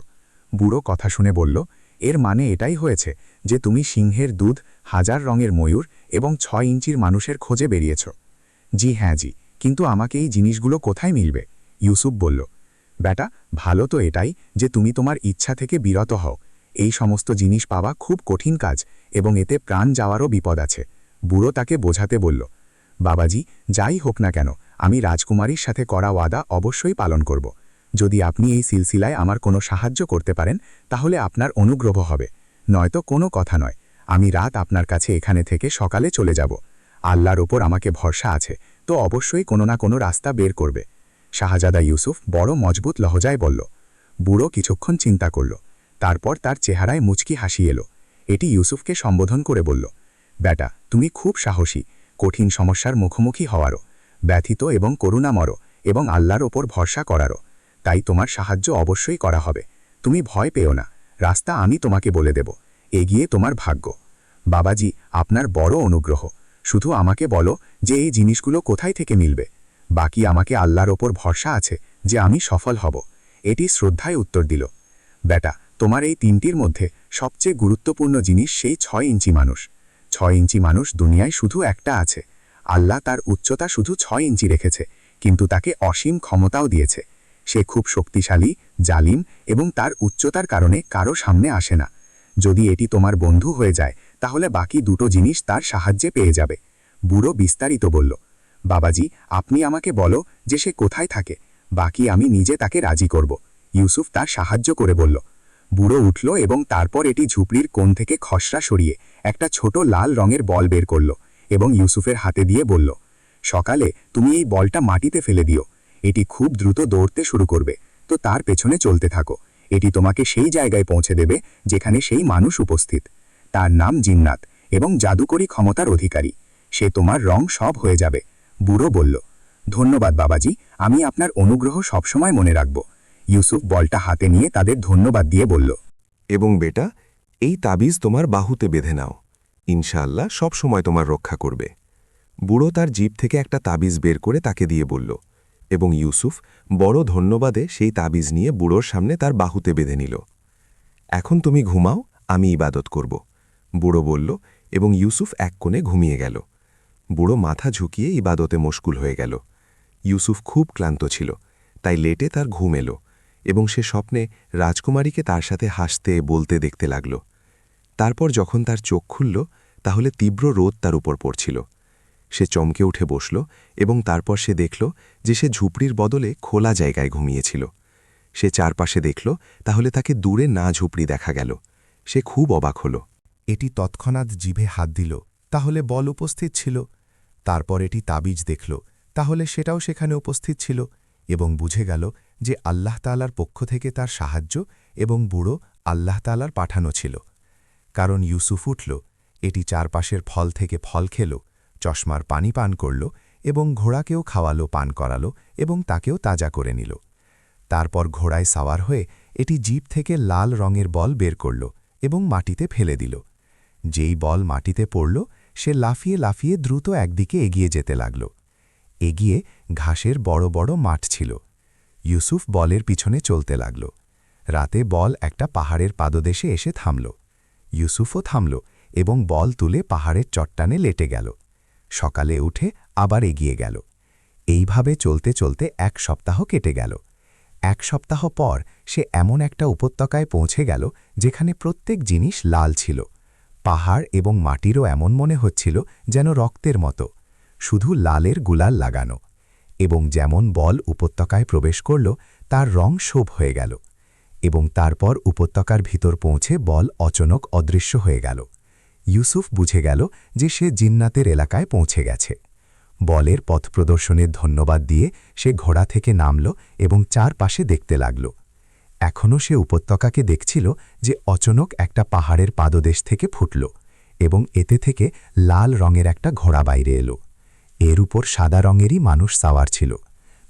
বুড়ো কথা শুনে বলল, এর মানে এটাই হয়েছে যে তুমি সিংহের দুধ, 1000 রঙের ময়ূর এবং 6 ইঞ্চির মানুষের খোঁজে বেরিয়েছ। জি হ্যাঁ জি, কিন্তু আমাকে এই জিনিসগুলো কোথায় মিলবে? ইউসুফ বলল, বেটা, ভালো তো এটাই যে তুমি তোমার ইচ্ছা থেকে বিরত হও। এই সমস্ত জিনিস পাওয়া খুব কঠিন কাজ এবং এতে প্রাণ যাওয়ারও বিপদ আছে। বুড়ো তাকে বোঝাতে বলল, বাবাজি, যাই হোক না কেন, আমি রাজকুমারীর সাথে করা ওয়াদা অবশ্যই পালন করব। যদি আপনি এই সিলসিলায় আমার কোনো সাহায্য করতে পারেন তাহলে আপনার অনুগ্রহ হবে, নয়তো কোনো কথা নয়। আমি রাত আপনার কাছে এখানে থেকে সকালে চলে যাব। আল্লাহর ওপর আমাকে ভরসা আছে, তো অবশ্যই কোনো না কোনো রাস্তা বের করবে। শাহজাদা ইউসুফ বড় মজবুত লহজায় বলল। বুড়ো কিছুক্ষণ চিন্তা করল, তারপর তার চেহারায় মুচকি হাসি এলো। এটি ইউসুফকে সম্বোধন করে বলল, বেটা, তুমি খুব সাহসী, কঠিন সমস্যার মুখোমুখি হওয়ারও, ব্যথিত এবং করুণামরও এবং আল্লাহর ওপর ভরসা করারও। তাই তোমার সাহায্য অবশ্যই করা হবে। তুমি ভয় পেও না, রাস্তা আমি তোমাকে বলে দেব, এগিয়ে তোমার ভাগ্য। বাবাজি, আপনার বড় অনুগ্রহ। শুধু আমাকে বলো যে এই জিনিসগুলো কোথায় থেকে মিলবে, বাকি আমাকে আল্লাহর ওপর ভরসা আছে যে আমি সফল হব। এটি শ্রদ্ধায় উত্তর দিল, বেটা, তোমার এই 3টির মধ্যে সবচেয়ে গুরুত্বপূর্ণ জিনিস সেই 6 ইঞ্চি মানুষ। 6 ইঞ্চি মানুষ দুনিয়ায় শুধু একটা আছে। আল্লাহ তার উচ্চতা শুধু 6 ইঞ্চি রেখেছে, কিন্তু তাকে অসীম ক্ষমতাও দিয়েছে। সে খুব শক্তিশালী, জালিম এবং তার উচ্চতার কারণে কারো সামনে আসে না। যদি এটি তোমার বন্ধু হয়ে যায় তাহলে বাকি দুটো জিনিস তার সাহায্যে পেয়ে যাবে। বুড়ো বিস্তারিত বলল, বাবাজি, আপনি আমাকে বলো যে সে কোথায় থাকে, বাকি আমি নিজে তাকে রাজি করব। ইউসুফ তার সাহায্য করে বলল। বুড়ো উঠল এবং তারপর এটি ঝুপড়ির কোণ থেকে খসড়া সরিয়ে একটা ছোট লাল রঙের বল বের করল এবং ইউসুফের হাতে দিয়ে বলল, সকালে তুমি এই বলটা মাটিতে ফেলে দিও। এটি খুব দ্রুত দৌড়তে শুরু করবে, তো তার পেছনে চলতে থাকো। এটি তোমাকে সেই জায়গায় পৌঁছে দেবে যেখানে সেই মানুষ উপস্থিত। তার নাম জিন্নাত এবং জাদুকরী ক্ষমতার অধিকারী। সে তোমার রং সব হয়ে যাবে। বুড়ো বলল, ধন্যবাদ বাবাজি, আমি আপনার অনুগ্রহ সবসময় মনে রাখব। ইউসুফ বলটা হাতে নিয়ে তাদের ধন্যবাদ দিয়ে বলল, এবং বেটা, এই তাবিজ তোমার বাহুতে বেঁধে নাও, ইনশাআল্লাহ সব সময় তোমার রক্ষা করবে। বুড়ো তার জিভ থেকে একটা তাবিজ বের করে তাকে দিয়ে বলল এবং ইউসুফ বড় ধন্যবাদে সেই তাবিজ নিয়ে বুড়োর সামনে তার বাহুতে বেঁধে নিল। এখন তুমি ঘুমাও, আমি ইবাদত করব, বুড়ো বলল এবং ইউসুফ এক কোণে ঘুমিয়ে গেল। বুড়ো মাথা ঝুঁকিয়ে ইবাদতে মশগুল হয়ে গেল। ইউসুফ খুব ক্লান্ত ছিল, তাই লেটে তার ঘুম এলো এবং সে স্বপ্নে রাজকুমারীকে তার সাথে হাসতে বলতে দেখতে লাগল। তারপর যখন তার চোখ খুলল তাহলে তীব্র রোদ তার উপর পড়ছিল। সে চমকে উঠে বসল এবং তারপর সে দেখল যে সে ঝুপড়ির বদলে খোলা জায়গায় ঘুমিয়েছিল। সে চারপাশে দেখল, তাহলে তাকে দূরে না ঝুপড়ি দেখা গেল। সে খুব অবাক হল। এটি তৎক্ষণাৎ জিভে হাত দিল, তাহলে বল উপস্থিত ছিল। তারপর এটি তাবিজ দেখল, তাহলে সেটাও সেখানে উপস্থিত ছিল এবং বুঝে গেল যে আল্লাহ তাআলার পক্ষ থেকে তার সাহায্য এবং বুড়ো আল্লাহ তাআলার পাঠানো ছিল। কারণ ইউসুফ উঠল, এটি চারপাশের ফল থেকে ফল খেল, চশমার পানি পান করল এবং ঘোড়াকেও খাওয়ালো, পান করালো এবং তাকেও তাজা করে নিল। তারপর ঘোড়ায় সাওয়ার হয়ে এটি জিপ থেকে লাল রঙের বল বের করল এবং মাটিতে ফেলে দিল। যেই বল মাটিতে পড়ল সে লাফিয়ে লাফিয়ে দ্রুত একদিকে এগিয়ে যেতে লাগল। এগিয়ে ঘাসের বড় বড় মাঠ ছিল। ইউসুফ বলের পিছনে চলতে লাগল। রাতে বল একটা পাহাড়ের পাদদেশে এসে থামল। ইউসুফও থামল এবং বল তুলে পাহাড়ের চট্টানে লেটে গেল। সকালে উঠে আবার এগিয়ে গেল। এইভাবে চলতে চলতে 1 সপ্তাহ কেটে গেল। 1 সপ্তাহ পর সে এমন একটা উপত্যকায় পৌঁছে গেল যেখানে প্রত্যেক জিনিস লাল ছিল। পাহাড় এবং মাটিরও এমন মনে হচ্ছিল যেন রক্তের মতো, শুধু লালের গুলাল লাগানো। এবং যেমন বল উপত্যকায় প্রবেশ করল, তার রং শোভ হয়ে গেল। এবং তারপর উপত্যকার ভিতর পৌঁছে বল অচানক অদৃশ্য হয়ে গেল। ইউসুফ বুঝে গেল যে সে জিন্নাতের এলাকায় পৌঁছে গেছে। বলের পথপ্রদর্শনের ধন্যবাদ দিয়ে সে ঘোড়া থেকে নামল এবং চারপাশে দেখতে লাগল। এখনও সে উপত্যকাকে দেখছিল যে অচানক একটা পাহাড়ের পাদদেশ থেকে ফুটল এবং এতে থেকে লাল রঙের একটা ঘোড়া বাইরে এলো। এর উপর সাদা রঙেরই মানুষ সাওয়ার ছিল,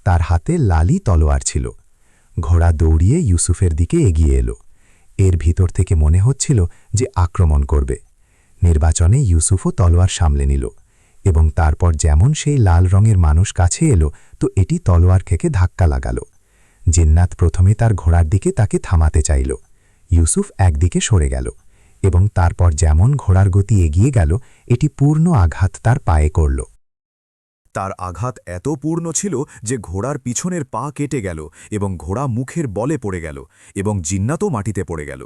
তার হাতে লালি তলোয়ার ছিল। ঘোড়া দৌড়িয়ে ইউসুফের দিকে এগিয়ে এলো। এর ভিতর থেকে মনে হচ্ছিল যে আক্রমণ করবে। নির্বাচনে ইউসুফও তলোয়ার সামলে নিল এবং তারপর যেমন সেই লাল রঙের মানুষ কাছে এলো, তো এটি তলোয়ার খেকে ধাক্কা লাগালো। জিন্নাত প্রথমে তার ঘোড়ার দিকে তাকে থামাতে চাইল। ইউসুফ একদিকে সরে গেল এবং তারপর যেমন ঘোড়ার গতি এগিয়ে গেল, এটি পূর্ণ আঘাত তার পায়ে করল। তার আঘাত এত পূর্ণ ছিল যে ঘোড়ার পিছনের পা কেটে গেল এবং ঘোড়া মুখের বলে পড়ে গেল এবং জিন্নাতও মাটিতে পড়ে গেল।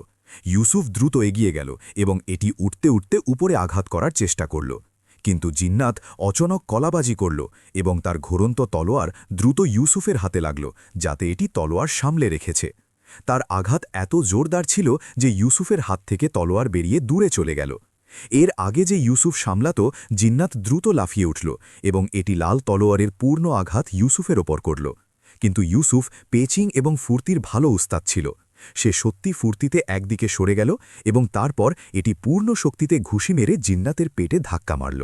ইউসুফ দ্রুত এগিয়ে গেল এবং এটি উঠতে উঠতে উপরে আঘাত করার চেষ্টা করল, কিন্তু জিন্নাত অচানক কলাবাজি করল এবং তার ঘুরন্ত তলোয়ার দ্রুত ইউসুফের হাতে লাগল, যাতে এটি তলোয়ার সামলে রেখেছে। তার আঘাত এত জোরদার ছিল যে ইউসুফের হাত থেকে তলোয়ার বেরিয়ে দূরে চলে গেল। এর আগে যে ইউসুফ সামলাত, জিন্নাত দ্রুত লাফিয়ে উঠল এবং এটি লাল তলোয়ারের পূর্ণ আঘাত ইউসুফের ওপর করল। কিন্তু ইউসুফ পেচিং এবং ফুর্তির ভালো উস্তাদ ছিল। সে সত্যি ফুর্তিতে একদিকে সরে গেল এবং তারপর এটি পূর্ণ শক্তিতে ঘুষি মেরে জিন্নাতের পেটে ধাক্কা মারল।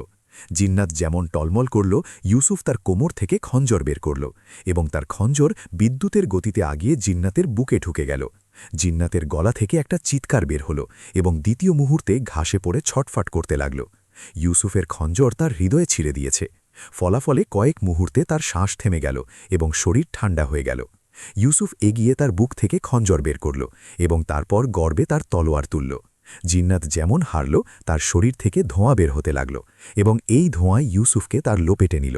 জিন্নাত যেমন টলমল করল, ইউসুফ তার কোমর থেকে খঞ্জর বের করল এবং তার খঞ্জর বিদ্যুতের গতিতে আগিয়ে জিন্নাতের বুকে ঢুকে গেল। জিন্নাতের গলা থেকে একটা চিৎকার বের হল এবং দ্বিতীয় মুহূর্তে ঘাসে পড়ে ছটফট করতে লাগল। ইউসুফের খঞ্জর তার হৃদয়ে ছিঁড়ে দিয়েছে। ফলাফলে কয়েক মুহূর্তে তার শ্বাস থেমে গেল এবং শরীর ঠান্ডা হয়ে গেল। ইউসুফ এগিয়ে তার বুক থেকে খঞ্জর বের করল এবং তারপর গর্বে তার তলোয়ার তুলল। জিন্নাত যেমন হারল, তার শরীর থেকে ধোঁয়া বের হতে লাগল এবং এই ধোঁয়ায় ইউসুফকে তার লোপেটে নিল।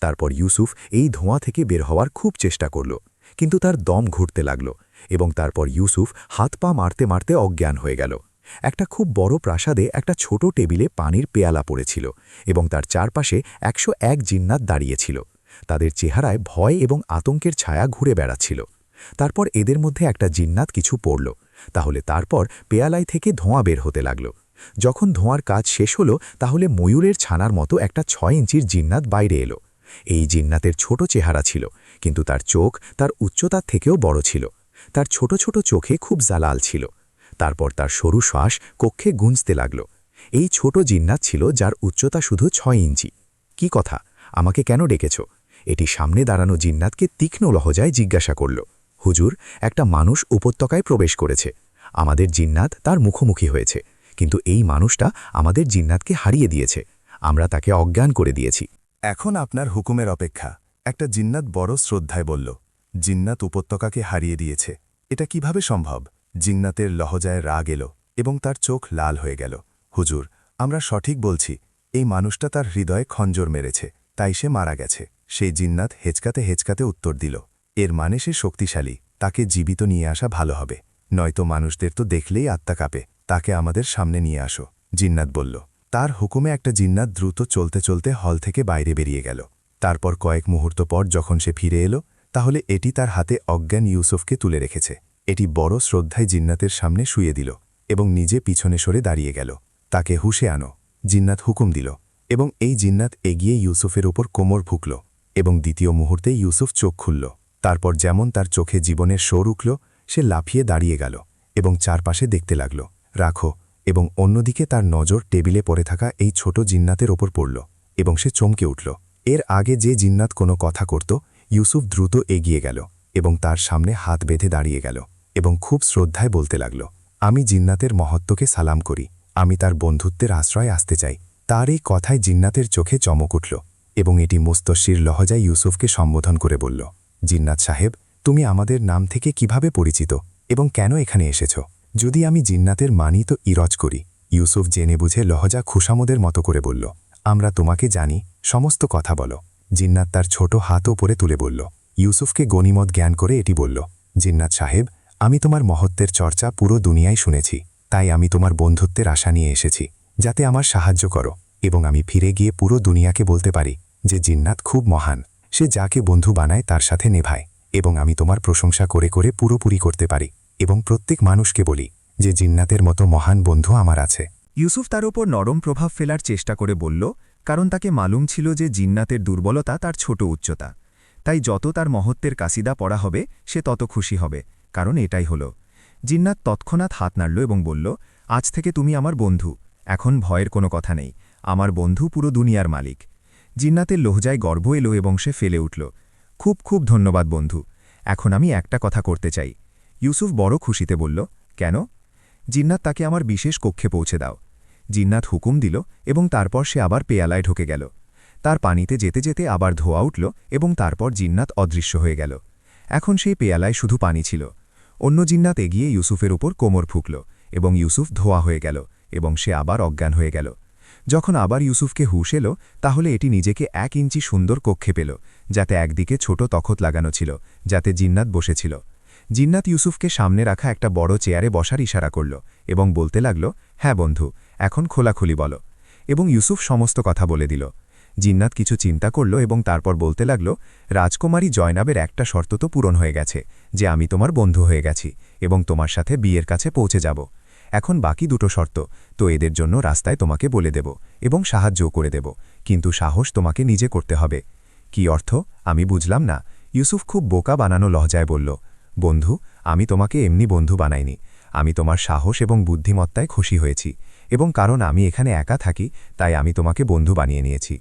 তারপর ইউসুফ এই ধোঁয়া থেকে বের হওয়ার খুব চেষ্টা করল, কিন্তু তার দম ঘুরতে লাগল এবং তারপর ইউসুফ হাত পা মারতে মারতে অজ্ঞান হয়ে গেল। একটা খুব বড় প্রাসাদে একটা ছোট টেবিলে পানির পেয়ালা পড়েছিল এবং তার চারপাশে 101 জিন্নাত দাঁড়িয়েছিল। তাদের চেহারায় ভয় এবং আতঙ্কের ছায়া ঘুরে বেড়াচ্ছিল। তারপর এদের মধ্যে একটা জিন্নাত কিছু পড়ল, তাহলে তারপর পেয়ালায় থেকে ধোঁয়া বের হতে লাগল। যখন ধোঁয়ার কাজ শেষ হলো, তাহলে ময়ূরের ছানার মতো একটা 6 ইঞ্চির জিন্নাত বাইরে এলো। এই জিন্নাতের ছোট চেহারা ছিল, কিন্তু তার চোখ তার উচ্চতার থেকেও বড় ছিল। তার ছোট ছোট চোখে খুব জালাল ছিল। তারপর তার সরু শ্বাস কক্ষে গুঞ্জতে লাগল। এই ছোট জিন্নাত ছিল যার উচ্চতা শুধু 6 ইঞ্চি। কি কথা, আমাকে কেন ডেকেছ? এটি সামনে দাঁড়ানো জিন্নাতকে তীক্ষ্ণ লহজায় জিজ্ঞাসা করল। হুজুর, একটা মানুষ উপত্যকায় প্রবেশ করেছে। আমাদের জিন্নাত তার মুখোমুখি হয়েছে, কিন্তু এই মানুষটা আমাদের জিন্নাতকে হারিয়ে দিয়েছে। আমরা তাকে অজ্ঞান করে দিয়েছি। এখন আপনার হুকুমের অপেক্ষা, একটা জিন্নাত বড় শ্রদ্ধায় বলল। জিন্নাত উপত্যকাকে হারিয়ে দিয়েছে, এটা কিভাবে সম্ভব? জিন্নাতের লহজায় রাগ এলো এবং তার চোখ লাল হয়ে গেল। হুজুর, আমরা সঠিক বলছি, এই মানুষটা তার হৃদয়ে খঞ্জর মেরেছে, তাই সে মারা গেছে। সেই জিন্নাত হেঁচকাতে হেঁচকাতে উত্তর দিল, এর মানে সে শক্তিশালী, তাকে জীবিত নিয়ে আসা ভালো হবে, নয়তো মানুষদের তো দেখলেই আত্মা কাঁপে। তাকে আমাদের সামনে নিয়ে আসো। জিন্নাত বলল। তার হুকুমে একটা জিন্নাত দ্রুত চলতে চলতে হল থেকে বাইরে বেরিয়ে গেল। তারপর কয়েক মুহূর্ত পর যখন সে ফিরে এলো, তাহলে এটি তার হাতে অজ্ঞান ইউসুফকে তুলে রেখেছে। এটি বড় শ্রদ্ধায় জিন্নাতের সামনে শুয়ে দিল এবং নিজে পিছনে সরে দাঁড়িয়ে গেল। তাকে হুশে আনো, জিন্নাত হুকুম দিল এবং এই জিন্নাত এগিয়ে ইউসুফের ওপর কোমর ভুকল এবং দ্বিতীয় মুহূর্তে ইউসুফ চোখ খুলল। তারপর যেমন তার চোখে জীবনের শোর উঠল, সে লাফিয়ে দাঁড়িয়ে গেল এবং চারপাশে দেখতে লাগল। রাখো। এবং অন্যদিকে তার নজর টেবিলে পড়ে থাকা এই ছোট জিন্নাতের ওপর পড়ল এবং সে চমকে উঠল। এর আগে যে জিন্নাত কোনো কথা করত, ইউসুফ দ্রুত এগিয়ে গেল এবং তার সামনে হাত বেঁধে দাঁড়িয়ে গেল এবং খুব শ্রদ্ধায় বলতে লাগল, আমি জিন্নাতের মহত্বকে সালাম করি, আমি তার বন্ধুত্বের আশ্রয় আসতে চাই। তার এই কথায় জিন্নাতের চোখে চমক উঠল এবং এটি মুস্তশির লহজায় ইউসুফকে সম্বোধন করে বলল, জিন্নাত সাহেব, তুমি আমাদের নাম থেকে কিভাবে পরিচিত এবং কেন এখানে এসেছ? যদি আমি জিন্নাতের মানি তো ইরজ করি। ইউসুফ জেনে বুঝে লহজা খুশামদের মতো করে বলল, আমরা তোমাকে জানি, সমস্ত কথা বলো। জিন্নাত তার ছোট হাত ওপরে তুলে বলল। ইউসুফকে গনিমত জ্ঞান করে এটি বলল, জিন্নাত সাহেব, আমি তোমার মহত্বের চর্চা পুরো দুনিয়ায় শুনেছি, তাই আমি তোমার বন্ধুত্বের আশা নিয়ে এসেছি, যাতে আমার সাহায্য করো এবং আমি ফিরে গিয়ে পুরো দুনিয়াকে বলতে পারি যে জিন্নাত খুব মহান, সে যাকে বন্ধু বানায় তার সাথে নেভায়, এবং আমি তোমার প্রশংসা করে করে পুরোপুরি করতে পারি এবং প্রত্যেক মানুষকে বলি যে জিন্নাতের মতো মহান বন্ধু আমার আছে। ইউসুফ তার ওপর নরম প্রভাব ফেলার চেষ্টা করে বলল, কারণ তাকে মালুম ছিল যে জিন্নাতের দুর্বলতা তার ছোট উচ্চতা। তাই যত তার মহত্বের কাসিদা পড়া হবে সে তত খুশি হবে, কারণ এটাই হল। জিন্নাত তৎক্ষণাৎ হাত নাড়ল এবং বলল, আজ থেকে তুমি আমার বন্ধু, এখন ভয়ের কোনো কথা নেই, আমার বন্ধু পুরো দুনিয়ার মালিক। জিন্নাতের লহজায় গর্ব এলো এবং সে ফেলে উঠল, খুব খুব ধন্যবাদ বন্ধু, এখন আমি একটা কথা করতে চাই। ইউসুফ বড় খুশিতে বলল, কেন? জিন্নাত তাকে আমার বিশেষ কক্ষে পৌঁছে দাও। জিন্নাত হুকুম দিল এবং তারপর সে আবার পেয়ালায় ঢুকে গেল। তার পানিতে যেতে যেতে আবার ধোয়া উঠল এবং তারপর জিন্নাত অদৃশ্য হয়ে গেল। এখন সেই পেয়ালায় শুধু পানি ছিল। অন্য জিন্নাত এগিয়ে ইউসুফের উপর কোমর ফুঁকল এবং ইউসুফ ধোয়া হয়ে গেল এবং সে আবার অজ্ঞান হয়ে গেল। যখন আবার ইউসুফকে হুঁশ এলো, তাহলে এটি নিজেকে 1 ইঞ্চি সুন্দর কক্ষে পেল, যাতে একদিকে ছোট তখত লাগানো ছিল, যাতে জিন্নাত বসেছিল। জিন্নাত ইউসুফকে সামনে রাখা একটা বড় চেয়ারে বসার ইশারা করল এবং বলতে লাগল, হ্যাঁ বন্ধু, এখন খোলাখুলি বলো। এবং ইউসুফ সমস্ত কথা বলে দিল। জিন্নাত কিছু চিন্তা করল এবং তারপর বলতে লাগল, রাজকুমারী জয়নাবের একটা শর্ত তো পূরণ হয়ে গেছে, যে আমি তোমার বন্ধু হয়ে গেছি এবং তোমার সাথে বিয়ের কাছে পৌঁছে যাব। এখন বাকি দুটো শর্ত, তো এদের জন্য রাস্তায় তোমাকে বলে দেব এবং সাহায্যও করে দেব, কিন্তু সাহস তোমাকে নিজে করতে হবে। কি অর্থ? আমি বুঝলাম না। ইউসুফ খুব বোকা বানানো লহজায় বলল, বন্ধু, আমি তোমাকে এমনি বন্ধু বানাইনি, আমি তোমার সাহস এবং বুদ্ধিমত্তায় খুশি হয়েছি, এবং কারণ আমি এখানে একা থাকি তাই আমি তোমাকে বন্ধু বানিয়ে নিয়েছি।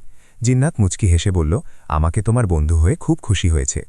জিন্নাত মুচকি হেসে বলল, আমাকে তোমার বন্ধু হয়ে খুব খুশি হয়েছে।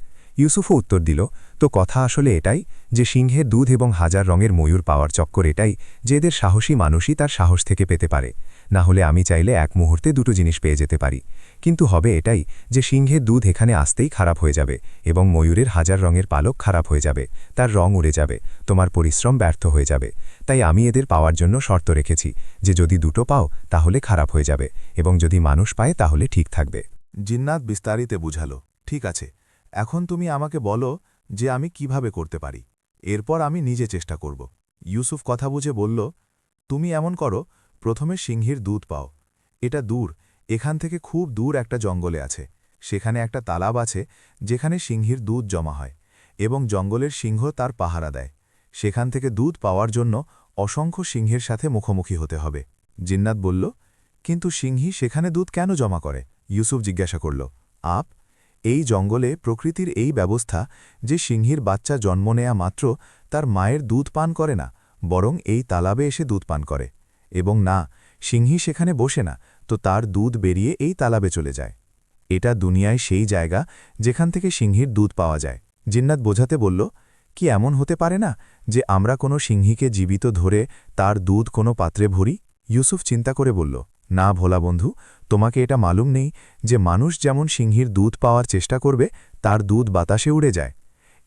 ইউসুফও উত্তর দিল, তো কথা আসলে এটাই যে সিংহের দুধ এবং হাজার রঙের ময়ূর পাওয়ার চক্কর এটাই যে এদের সাহসী মানুষই তার সাহস থেকে পেতে পারে, না হলে আমি চাইলে এক মুহূর্তে দুটো জিনিস পেয়ে যেতে পারি, কিন্তু হবে এটাই যে সিংহের দুধ এখানে আসতেই খারাপ হয়ে যাবে এবং ময়ূরের হাজার রঙের পালক খারাপ হয়ে যাবে, তার রং উড়ে যাবে, তোমার পরিশ্রম ব্যর্থ হয়ে যাবে। তাই আমি এদের পাওয়ার জন্য শর্ত রেখেছি যে যদি দুটো পাও তাহলে খারাপ হয়ে যাবে, এবং যদি মানুষ পায় তাহলে ঠিক থাকবে। জিন্নাত বিস্তারিতে বুঝালো, ঠিক আছে, এখন তুমি আমাকে বলো যে আমি কিভাবে করতে পারি, এরপর আমি নিজে চেষ্টা করব। ইউসুফ কথা বুঝে বলল, তুমি এমন করো, প্রথমে সিংহীর দুধ পাও। এটা দূর, এখান থেকে খুব দূর একটা জঙ্গলে আছে, সেখানে একটা তালাব আছে যেখানে সিংহীর দুধ জমা হয়, এবং জঙ্গলের সিংহ তার পাহারা দেয়। সেখান থেকে দুধ পাওয়ার জন্য অসংখ্য সিংহের সাথে মুখোমুখি হতে হবে। জিন্নাত বলল, কিন্তু সিংহী সেখানে দুধ কেন জমা করে? ইউসুফ জিজ্ঞাসা করল, এই জঙ্গলে প্রকৃতির এই ব্যবস্থা যে সিংহীর বাচ্চা জন্ম নেয়া মাত্র তার মায়ের দুধ পান করে না, বরং এই তালাবে এসে দুধ পান করে, এবং না, সিংহী সেখানে বসে না, তো তার দুধ বেরিয়ে এই তালাবে চলে যায়। এটা দুনিয়ায় সেই জায়গা যেখান থেকে সিংহীর দুধ পাওয়া যায়। জিন্নাত বোঝাতে বলল, কি এমন হতে পারে না যে আমরা কোনো সিংহীকে জীবিত ধরে তার দুধ কোনো পাত্রে ভরি? ইউসুফ চিন্তা করে বলল, না ভোলা বন্ধু, তোমাকে এটা মালুম নেই যে মানুষ যেমন সিংহীর দুধ পাওয়ার চেষ্টা করবে তার দুধ বাতাসে উড়ে যায়।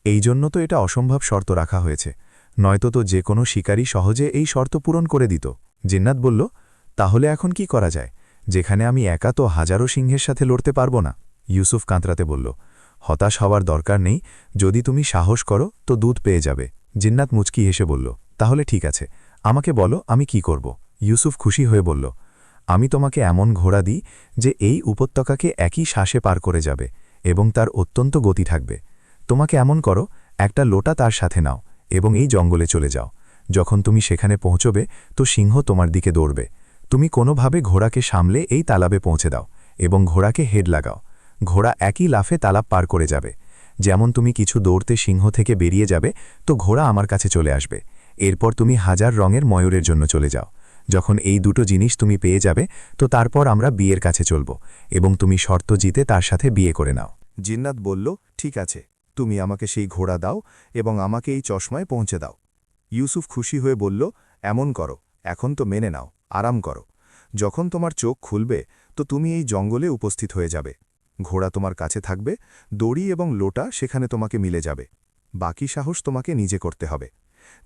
এই জন্য তো এটা অসম্ভব শর্ত রাখা হয়েছে, নয়তো তো যে কোনো শিকারী সহজে এই শর্ত পূরণ করে দিত। জিন্নাত বলল, তাহলে এখন কি করা যায়, যেখানে আমি একা তো হাজারো সিংহের সাথে লড়তে পারবো না? ইউসুফ কাঁতরাতে বলল, হতাশ হওয়ার দরকার নেই, যদি তুমি সাহস করো তো দুধ পেয়ে যাবে। জিন্নাত মুচকি হেসে বলল, তাহলে ঠিক আছে, আমাকে বলো আমি কি করব। ইউসুফ খুশি হয়ে বলল, আমি তোমাকে এমন ঘোড়া দিই যে এই উপত্যকাকে একই শ্বাসে পার করে যাবে এবং তার অত্যন্ত গতি থাকবে। তোমাকে এমন করো, একটা লোটা তার সাথে নাও এবং এই জঙ্গলে চলে যাও। যখন তুমি সেখানে পৌঁছবে তো সিংহ তোমার দিকে দৌড়বে। তুমি কোনোভাবে ঘোড়াকে সামলে এই তালাবে পৌঁছে দাও এবং ঘোড়াকে হেড লাগাও। ঘোড়া একই লাফে তালাব পার করে যাবে। যেমন তুমি কিছু দৌড়তে সিংহ থেকে বেরিয়ে যাবে তো ঘোড়া আমার কাছে চলে আসবে। এরপর তুমি হাজার রঙের ময়ূরের জন্য চলে যাও। যখন এই দুটো জিনিস তুমি পেয়ে যাবে তো তারপর আমরা বিয়ের কাছে চলব এবং তুমি শর্ত জিতে তার সাথে বিয়ে করে নাও। জিন্নাত বলল, ঠিক আছে, তুমি আমাকে সেই ঘোড়া দাও এবং আমাকে এই চশমায় পৌঁছে দাও। ইউসুফ খুশি হয়ে বলল, এমন করো, এখন তো মেনে নাও, আরাম করো। যখন তোমার চোখ খুলবে তো তুমি এই জঙ্গলে উপস্থিত হয়ে যাবে। ঘোড়া তোমার কাছে থাকবে, দড়ি এবং লোটা সেখানে তোমাকে মিলে যাবে। বাকি সাহস তোমাকে নিজে করতে হবে।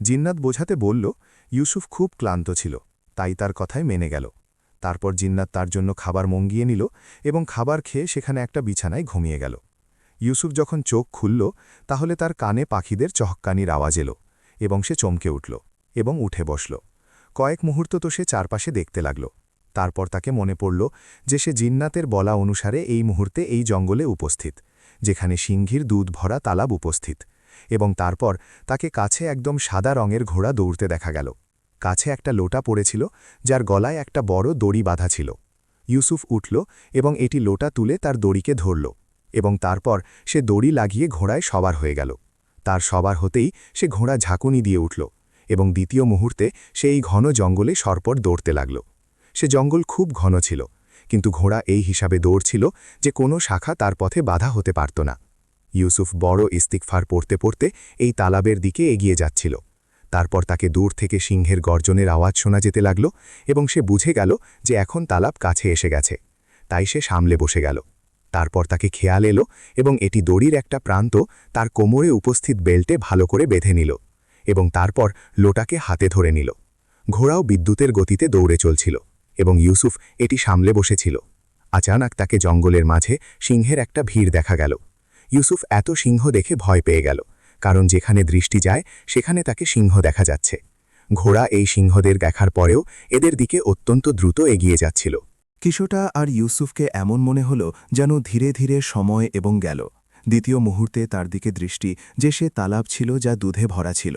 জিন্নাত বোঝাতে বলল, ইউসুফ খুব ক্লান্ত ছিল, তাই তার কথায় মেনে গেল। তারপর জিন্নাত তার জন্য খাবার মঙ্গিয়ে নিল এবং খাবার খেয়ে সেখানে একটা বিছানায় ঘুমিয়ে গেল। ইউসুফ যখন চোখ খুলল তাহলে তার কানে পাখিদের চহক্কানির আওয়াজ এলো এবং সে চমকে উঠল এবং উঠে বসল। কয়েক মুহূর্ত তো সে চারপাশে দেখতে লাগল। তারপর তাকে মনে পড়ল যে সে জিন্নাতের বলা অনুসারে এই মুহূর্তে এই জঙ্গলে উপস্থিত, যেখানে সিংহীর দুধ ভরা তালাব উপস্থিত। এবং তারপর তাকে কাছে একদম সাদা রঙের ঘোড়া দৌড়তে দেখা গেল। কাছে একটা লোটা পড়েছিল যার গলায় একটা বড় দড়ি বাঁধা ছিল। ইউসুফ উঠল এবং এটি লোটা তুলে তার দড়িকে ধরল এবং তারপর সে দড়ি লাগিয়ে ঘোড়ায় সবার হয়ে গেল। তার সবার হতেই সে ঘোড়া ঝাঁকুনি দিয়ে উঠল এবং দ্বিতীয় মুহূর্তে সে এই ঘন জঙ্গলে সরপট দৌড়তে লাগল। সে জঙ্গল খুব ঘন ছিল, কিন্তু ঘোড়া এই হিসাবে দৌড়ছিল যে কোনো শাখা তার পথে বাধা হতে পারত না। ইউসুফ বড় ইস্তিগফার পড়তে পড়তে এই তালাবের দিকে এগিয়ে যাচ্ছিল। তারপর তাকে দূর থেকে সিংহের গর্জনের আওয়াজ শোনা যেতে লাগল এবং সে বুঝে গেল যে এখন তালাব কাছে এসে গেছে। তাই সে সামলে বসে গেল। তারপর তাকে খেয়াল এলো এবং এটি দড়ির একটা প্রান্ত তার কোমরে উপস্থিত বেল্টে ভালো করে বেঁধে নিল এবং তারপর লোটাকে হাতে ধরে নিল। ঘোড়াও বিদ্যুতের গতিতে দৌড়ে চলছিল এবং ইউসুফ এটি সামলে বসেছিল। আচানক তাকে জঙ্গলের মাঝে সিংহের একটা ভিড় দেখা গেল। ইউসুফ এত সিংহ দেখে ভয় পেয়ে গেল, কারণ যেখানে দৃষ্টি যায় সেখানে তাকে সিংহ দেখা যাচ্ছে। ঘোড়া এই সিংহদের দেখার পরেও এদের দিকে অত্যন্ত দ্রুত এগিয়ে যাচ্ছিল। কিশোটা আর ইউসুফকে এমন মনে হল যেন ধীরে ধীরে সময় এবং গেল। দ্বিতীয় মুহূর্তে তার দিকে দৃষ্টি যে সে তালাব ছিল যা দুধে ভরা ছিল।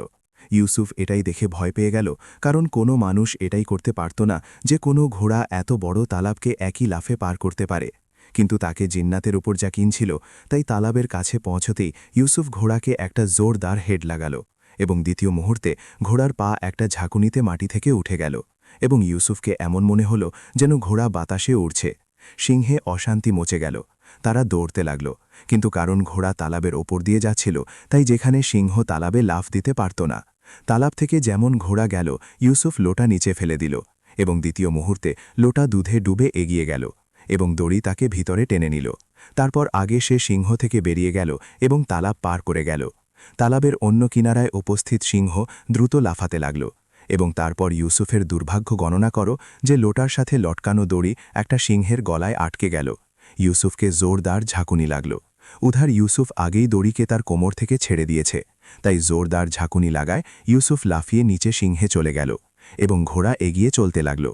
ইউসুফ এটাই দেখে ভয় পেয়ে গেল, কারণ কোনো মানুষ এটাই করতে পারত না যে কোনো ঘোড়া এত বড় তালাবকে একই লাফে পার করতে পারে। কিন্তু তাকে জিন্নাতের উপর যা কিনছিল, তাই তালাবের কাছে পৌঁছতেই ইউসুফ ঘোড়াকে একটা জোরদার হেড লাগাল এবং দ্বিতীয় মুহূর্তে ঘোড়ার পা একটা ঝাঁকুনিতে মাটি থেকে উঠে গেল এবং ইউসুফকে এমন মনে হল যেন ঘোড়া বাতাসে উড়ছে। সিংহে অশান্তি মচে গেল। তারা দৌড়তে লাগল, কিন্তু কারণ ঘোড়া তালাবের ওপর দিয়ে যাচ্ছিল, তাই যেখানে সিংহ তালাবে লাফ দিতে পারত না। তালাব থেকে যেমন ঘোড়া গেল, ইউসুফ লোটা নিচে ফেলে দিল এবং দ্বিতীয় মুহূর্তে লোটা দুধে ডুবে এগিয়ে গেল এবং দড়ি তাকে ভিতরে টেনে নিল। তারপর আগে সে সিংহ থেকে বেরিয়ে গেল এবং তালাব পার করে গেল। তালাবের অন্য কিনারায় উপস্থিত সিংহ দ্রুত লাফাতে লাগল এবং তারপর ইউসুফের দুর্ভাগ্য গণনা করো যে লোটার সাথে লটকানো দড়ি একটা সিংহের গলায় আটকে গেল। ইউসুফকে জোরদার ঝাঁকুনি লাগল। উধার ইউসুফ আগেই দড়িকে তার কোমর থেকে ছেড়ে দিয়েছে, তাই জোরদার ঝাঁকুনি লাগায় ইউসুফ লাফিয়ে নিচে সিংহে চলে গেল এবং ঘোড়া এগিয়ে চলতে লাগল।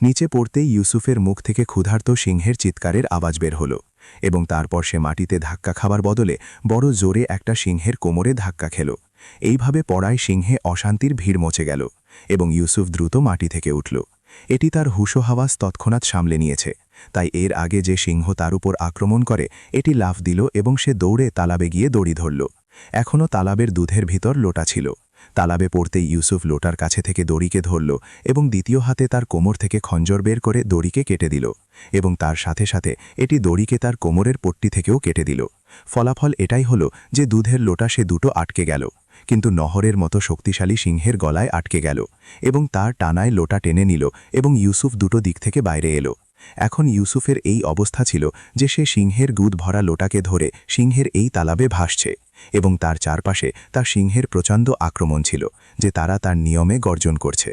নিচে পড়তেই ইউসুফের মুখ থেকে ক্ষুধার্ত সিংহের চিৎকারের আওয়াজ বের হল এবং তারপর সে মাটিতে ধাক্কা খাবার বদলে বড় জোরে একটা সিংহের কোমরে ধাক্কা খেল। এইভাবে পড়ায় সিংহে অশান্তির ভিড় মচে গেল এবং ইউসুফ দ্রুত মাটি থেকে উঠল। এটি তার হুঁশো হাওয়াজ তৎক্ষণাৎ সামলে নিয়েছে, তাই এর আগে যে সিংহ তার উপর আক্রমণ করে এটি লাফ দিল এবং সে দৌড়ে তালাবে গিয়ে দড়ি ধরল। এখনও তালাবের দুধের ভিতর লোটা ছিল। তালাবে পড়তেই ইউসুফ লোটার কাছে থেকে দড়িকে ধরল এবং দ্বিতীয় হাতে তার কোমর থেকে খঞ্জর বের করে দড়িকে কেটে দিল এবং তার সাথে সাথে এটি দড়িকে তার কোমরের পট্টি থেকেও কেটে দিল। ফলাফল এটাই হল যে দুধের লোটা সে দুটো আটকে গেল, কিন্তু নহরের মতো শক্তিশালী সিংহের গলায় আটকে গেল এবং তার টানায় লোটা টেনে নিল এবং ইউসুফ দুটো দিক থেকে বাইরে এলো। এখন ইউসুফের এই অবস্থা ছিল যে সে সিংহের দুধ ভরা লোটাকে ধরে সিংহের এই তালাবে ভাসছে এবং তার চারপাশে তার সিংহের প্রচণ্ড আক্রমণ ছিল যে তারা তার নিয়মে গর্জন করছে।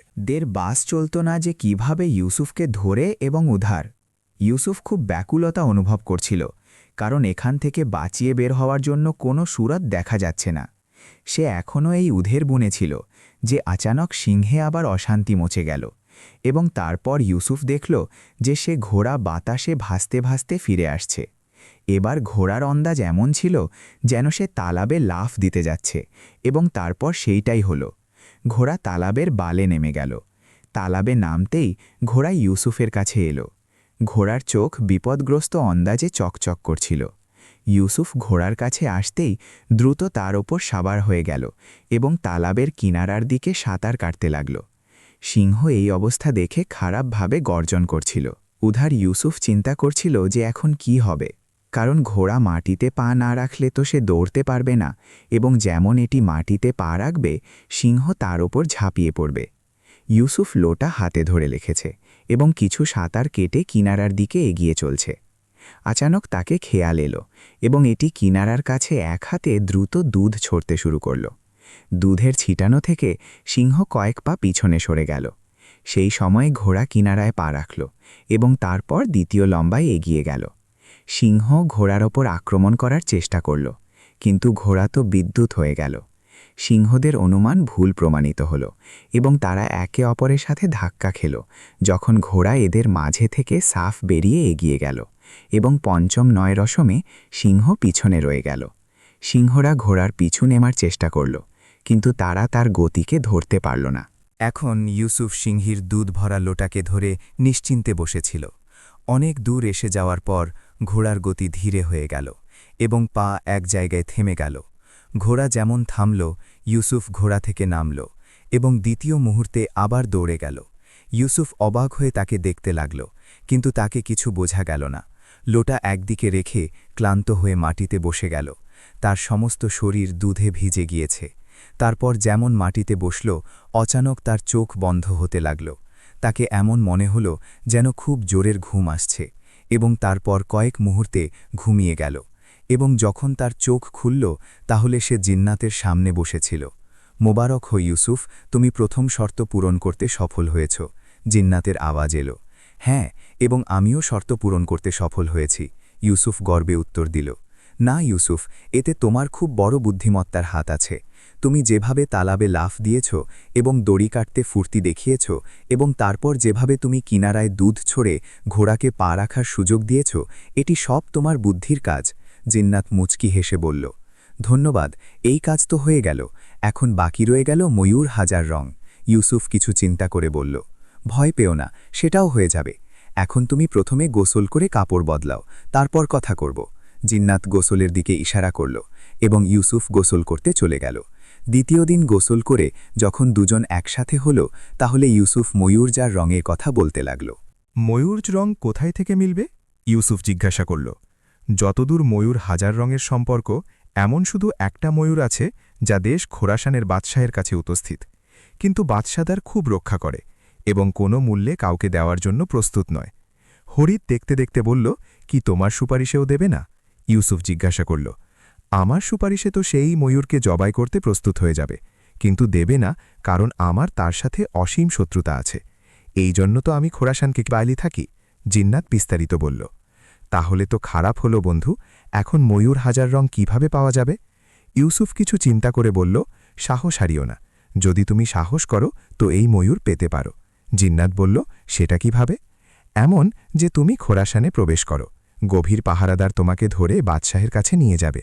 বাস চলত না যে কিভাবে ইউসুফকে ধরে এবং উদ্ধার। ইউসুফ খুব ব্যাকুলতা অনুভব করছিল, কারণ এখান থেকে বাঁচিয়ে বের হওয়ার জন্য কোনো সুরত দেখা যাচ্ছে না। সে এখনও এই উধের বুনে ছিল যে আচানক সিংহে আবার অশান্তি মচে গেল এবং তারপর ইউসুফ দেখল যে সে ঘোড়া বাতাসে ভাসতে ভাসতে ফিরে আসছে। এবার ঘোড়ার অন্দাজ এমন ছিল যেন সে তালাবে লাফ দিতে যাচ্ছে এবং তারপর সেইটাই হলো। ঘোড়া তালাবের বালে নেমে গেল। তালাবে নামতেই ঘোড়া ইউসুফের কাছে এলো। ঘোড়ার চোখ বিপদগ্রস্ত অন্দাজে চকচক করছিল। ইউসুফ ঘোড়ার কাছে আসতেই দ্রুত তার ওপর সাবার হয়ে গেল এবং তালাবের কিনারার দিকে সাঁতার কাটতে লাগল। সিংহ এই অবস্থা দেখে খারাপভাবে গর্জন করছিল। উধার ইউসুফ চিন্তা করছিল যে এখন কি হবে, কারণ ঘোড়া মাটিতে পা না রাখলে তো সে দৌড়তে পারবে না এবং যেমন এটি মাটিতে পা রাখবে সিংহ তার ওপর ঝাঁপিয়ে পড়বে। ইউসুফ লোটা হাতে ধরে রেখেছে এবং কিছু সাঁতার কেটে কিনারার দিকে এগিয়ে চলছে। আচানক তাকে খেয়াল এলো এবং এটি কিনারার কাছে এক হাতে দ্রুত দুধ ছড়তে শুরু করল। দুধের ছিটানো থেকে সিংহ কয়েক পা পিছনে সরে গেল। সেই সময় ঘোড়া কিনারায় পা রাখল এবং তারপর দ্বিতীয় লম্বায় এগিয়ে গেল। সিংহ ঘোড়ার ওপর আক্রমণ করার চেষ্টা করল, কিন্তু ঘোড়া তো বিদ্যুৎ হয়ে গেল। সিংহদের অনুমান ভুল প্রমাণিত হল এবং তারা একে অপরের সাথে ধাক্কা খেল যখন ঘোড়া এদের মাঝে থেকে সাফ বেরিয়ে এগিয়ে গেল এবং পঞ্চম 9 রসমে সিংহ পিছনে রয়ে গেল। সিংহরা ঘোড়ার পিছু নেমার চেষ্টা করল, কিন্তু তারা তার গতিকে ধরতে পারল না। এখন ইউসুফ সিংহীর দুধ ভরা লোটাকে ধরে নিশ্চিন্তে বসেছিল। অনেক দূর এসে যাওয়ার পর ঘোড়ার গতি ধীরে হয়ে গেল এবং পা এক জায়গায় থেমে গেল। ঘোড়া যেমন থামল, ইউসুফ ঘোড়া থেকে নামল এবং দ্বিতীয় মুহূর্তে আবার দৌড়ে গেল। ইউসুফ অবাক হয়ে তাকে দেখতে লাগল, কিন্তু তাকে কিছু বোঝা গেল না। লোটা একদিকে রেখে ক্লান্ত হয়ে মাটিতে বসে গেল। তার সমস্ত শরীর দুধে ভিজে গিয়েছে। তারপর যেমন মাটিতে বসল, অচানক তার চোখ বন্ধ হতে লাগল। তাকে এমন মনে হল যেন খুব জোরের ঘুম আসছে এবং তারপর কয়েক মুহূর্তে ঘুমিয়ে গেল এবং যখন তার চোখ খুলল তাহলে সে জিন্নাতের সামনে বসেছিল। মোবারক হো ইউসুফ, তুমি প্রথম শর্ত পূরণ করতে সফল হয়েছ। জিন্নাতের আওয়াজ এলো। হ্যাঁ, এবং আমিও শর্ত পূরণ করতে সফল হয়েছি, ইউসুফ গর্বে উত্তর দিল। না ইউসুফ, এতে তোমার খুব বড় বুদ্ধিমত্তার হাত আছে। তুমি যেভাবে তালাবে লাফ দিয়েছ এবং দড়ি কাটতে ফুর্তি দেখিয়েছ এবং তারপর যেভাবে তুমি কিনারায় দুধ ছড়ে ঘোড়াকে পা রাখার সুযোগ দিয়েছ, এটি সব তোমার বুদ্ধির কাজ। জিন্নাত মুচকি হেসে বলল, ধন্যবাদ, এই কাজ তো হয়ে গেল। এখন বাকি রয়ে গেল ময়ূর হাজার রং। ইউসুফ কিছু চিন্তা করে বলল, ভয় পেও না, সেটাও হয়ে যাবে। এখন তুমি প্রথমে গোসল করে কাপড় বদলাও, তারপর কথা করব। জিন্নাত গোসলের দিকে ইশারা করল এবং ইউসুফ গোসল করতে চলে গেল। দ্বিতীয় দিন গোসল করে যখন দুজন একসাথে হল, তাহলে ইউসুফ ময়ূর যার রঙের কথা বলতে লাগল। ময়ূর রং কোথায় থেকে মিলবে? ইউসুফ জিজ্ঞাসা করল। যতদূর ময়ূর হাজার রঙের সম্পর্ক, এমন শুধু একটা ময়ূর আছে যা দেশ খোরাসানের বাদশাহের কাছে উপস্থিত, কিন্তু বাদশাদার খুব রক্ষা করে এবং কোনো মূল্যে কাউকে দেওয়ার জন্য প্রস্তুত নয়। হরিৎ দেখতে দেখতে বলল, কি তোমার সুপারিশেও দেবে না? ইউসুফ জিজ্ঞাসা করল। আমার সুপারিশে তো সেই ময়ূরকে জবাই করতে প্রস্তুত হয়ে যাবে, কিন্তু দেবে না কারণ আমার তার সাথে অসীম শত্রুতা আছে। এই জন্য তো আমি খোরাসানকে বাইলি থাকি। জিন্নাত বিস্তারিত বলল। তাহলে তো খারাপ হলো বন্ধু, এখন ময়ূর হাজার রং কিভাবে পাওয়া যাবে? ইউসুফ কিছু চিন্তা করে বলল, সাহস হারিও না। যদি তুমি সাহস করো তো এই ময়ূর পেতে পারো। জিন্নাত বলল, সেটা কিভাবে? এমন যে তুমি খোরাসানে প্রবেশ করো, গভীর পাহারাদার তোমাকে ধরে বাদশাহের কাছে নিয়ে যাবে।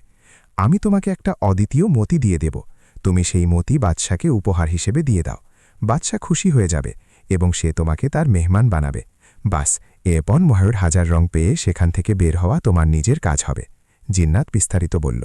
আমি তোমাকে একটা অদ্বিতীয় মতি দিয়ে দেব, তুমি সেই মতি বাদশাকে উপহার হিসেবে দিয়ে দাও। বাদশা খুশি হয়ে যাবে এবং সে তোমাকে তার মেহমান বানাবে। বাস, এরপর ময়ূর হাজার রং পেয়ে সেখান থেকে বের হওয়া তোমার নিজের কাজ হবে। জিন্নাত বিস্তারিত বলল।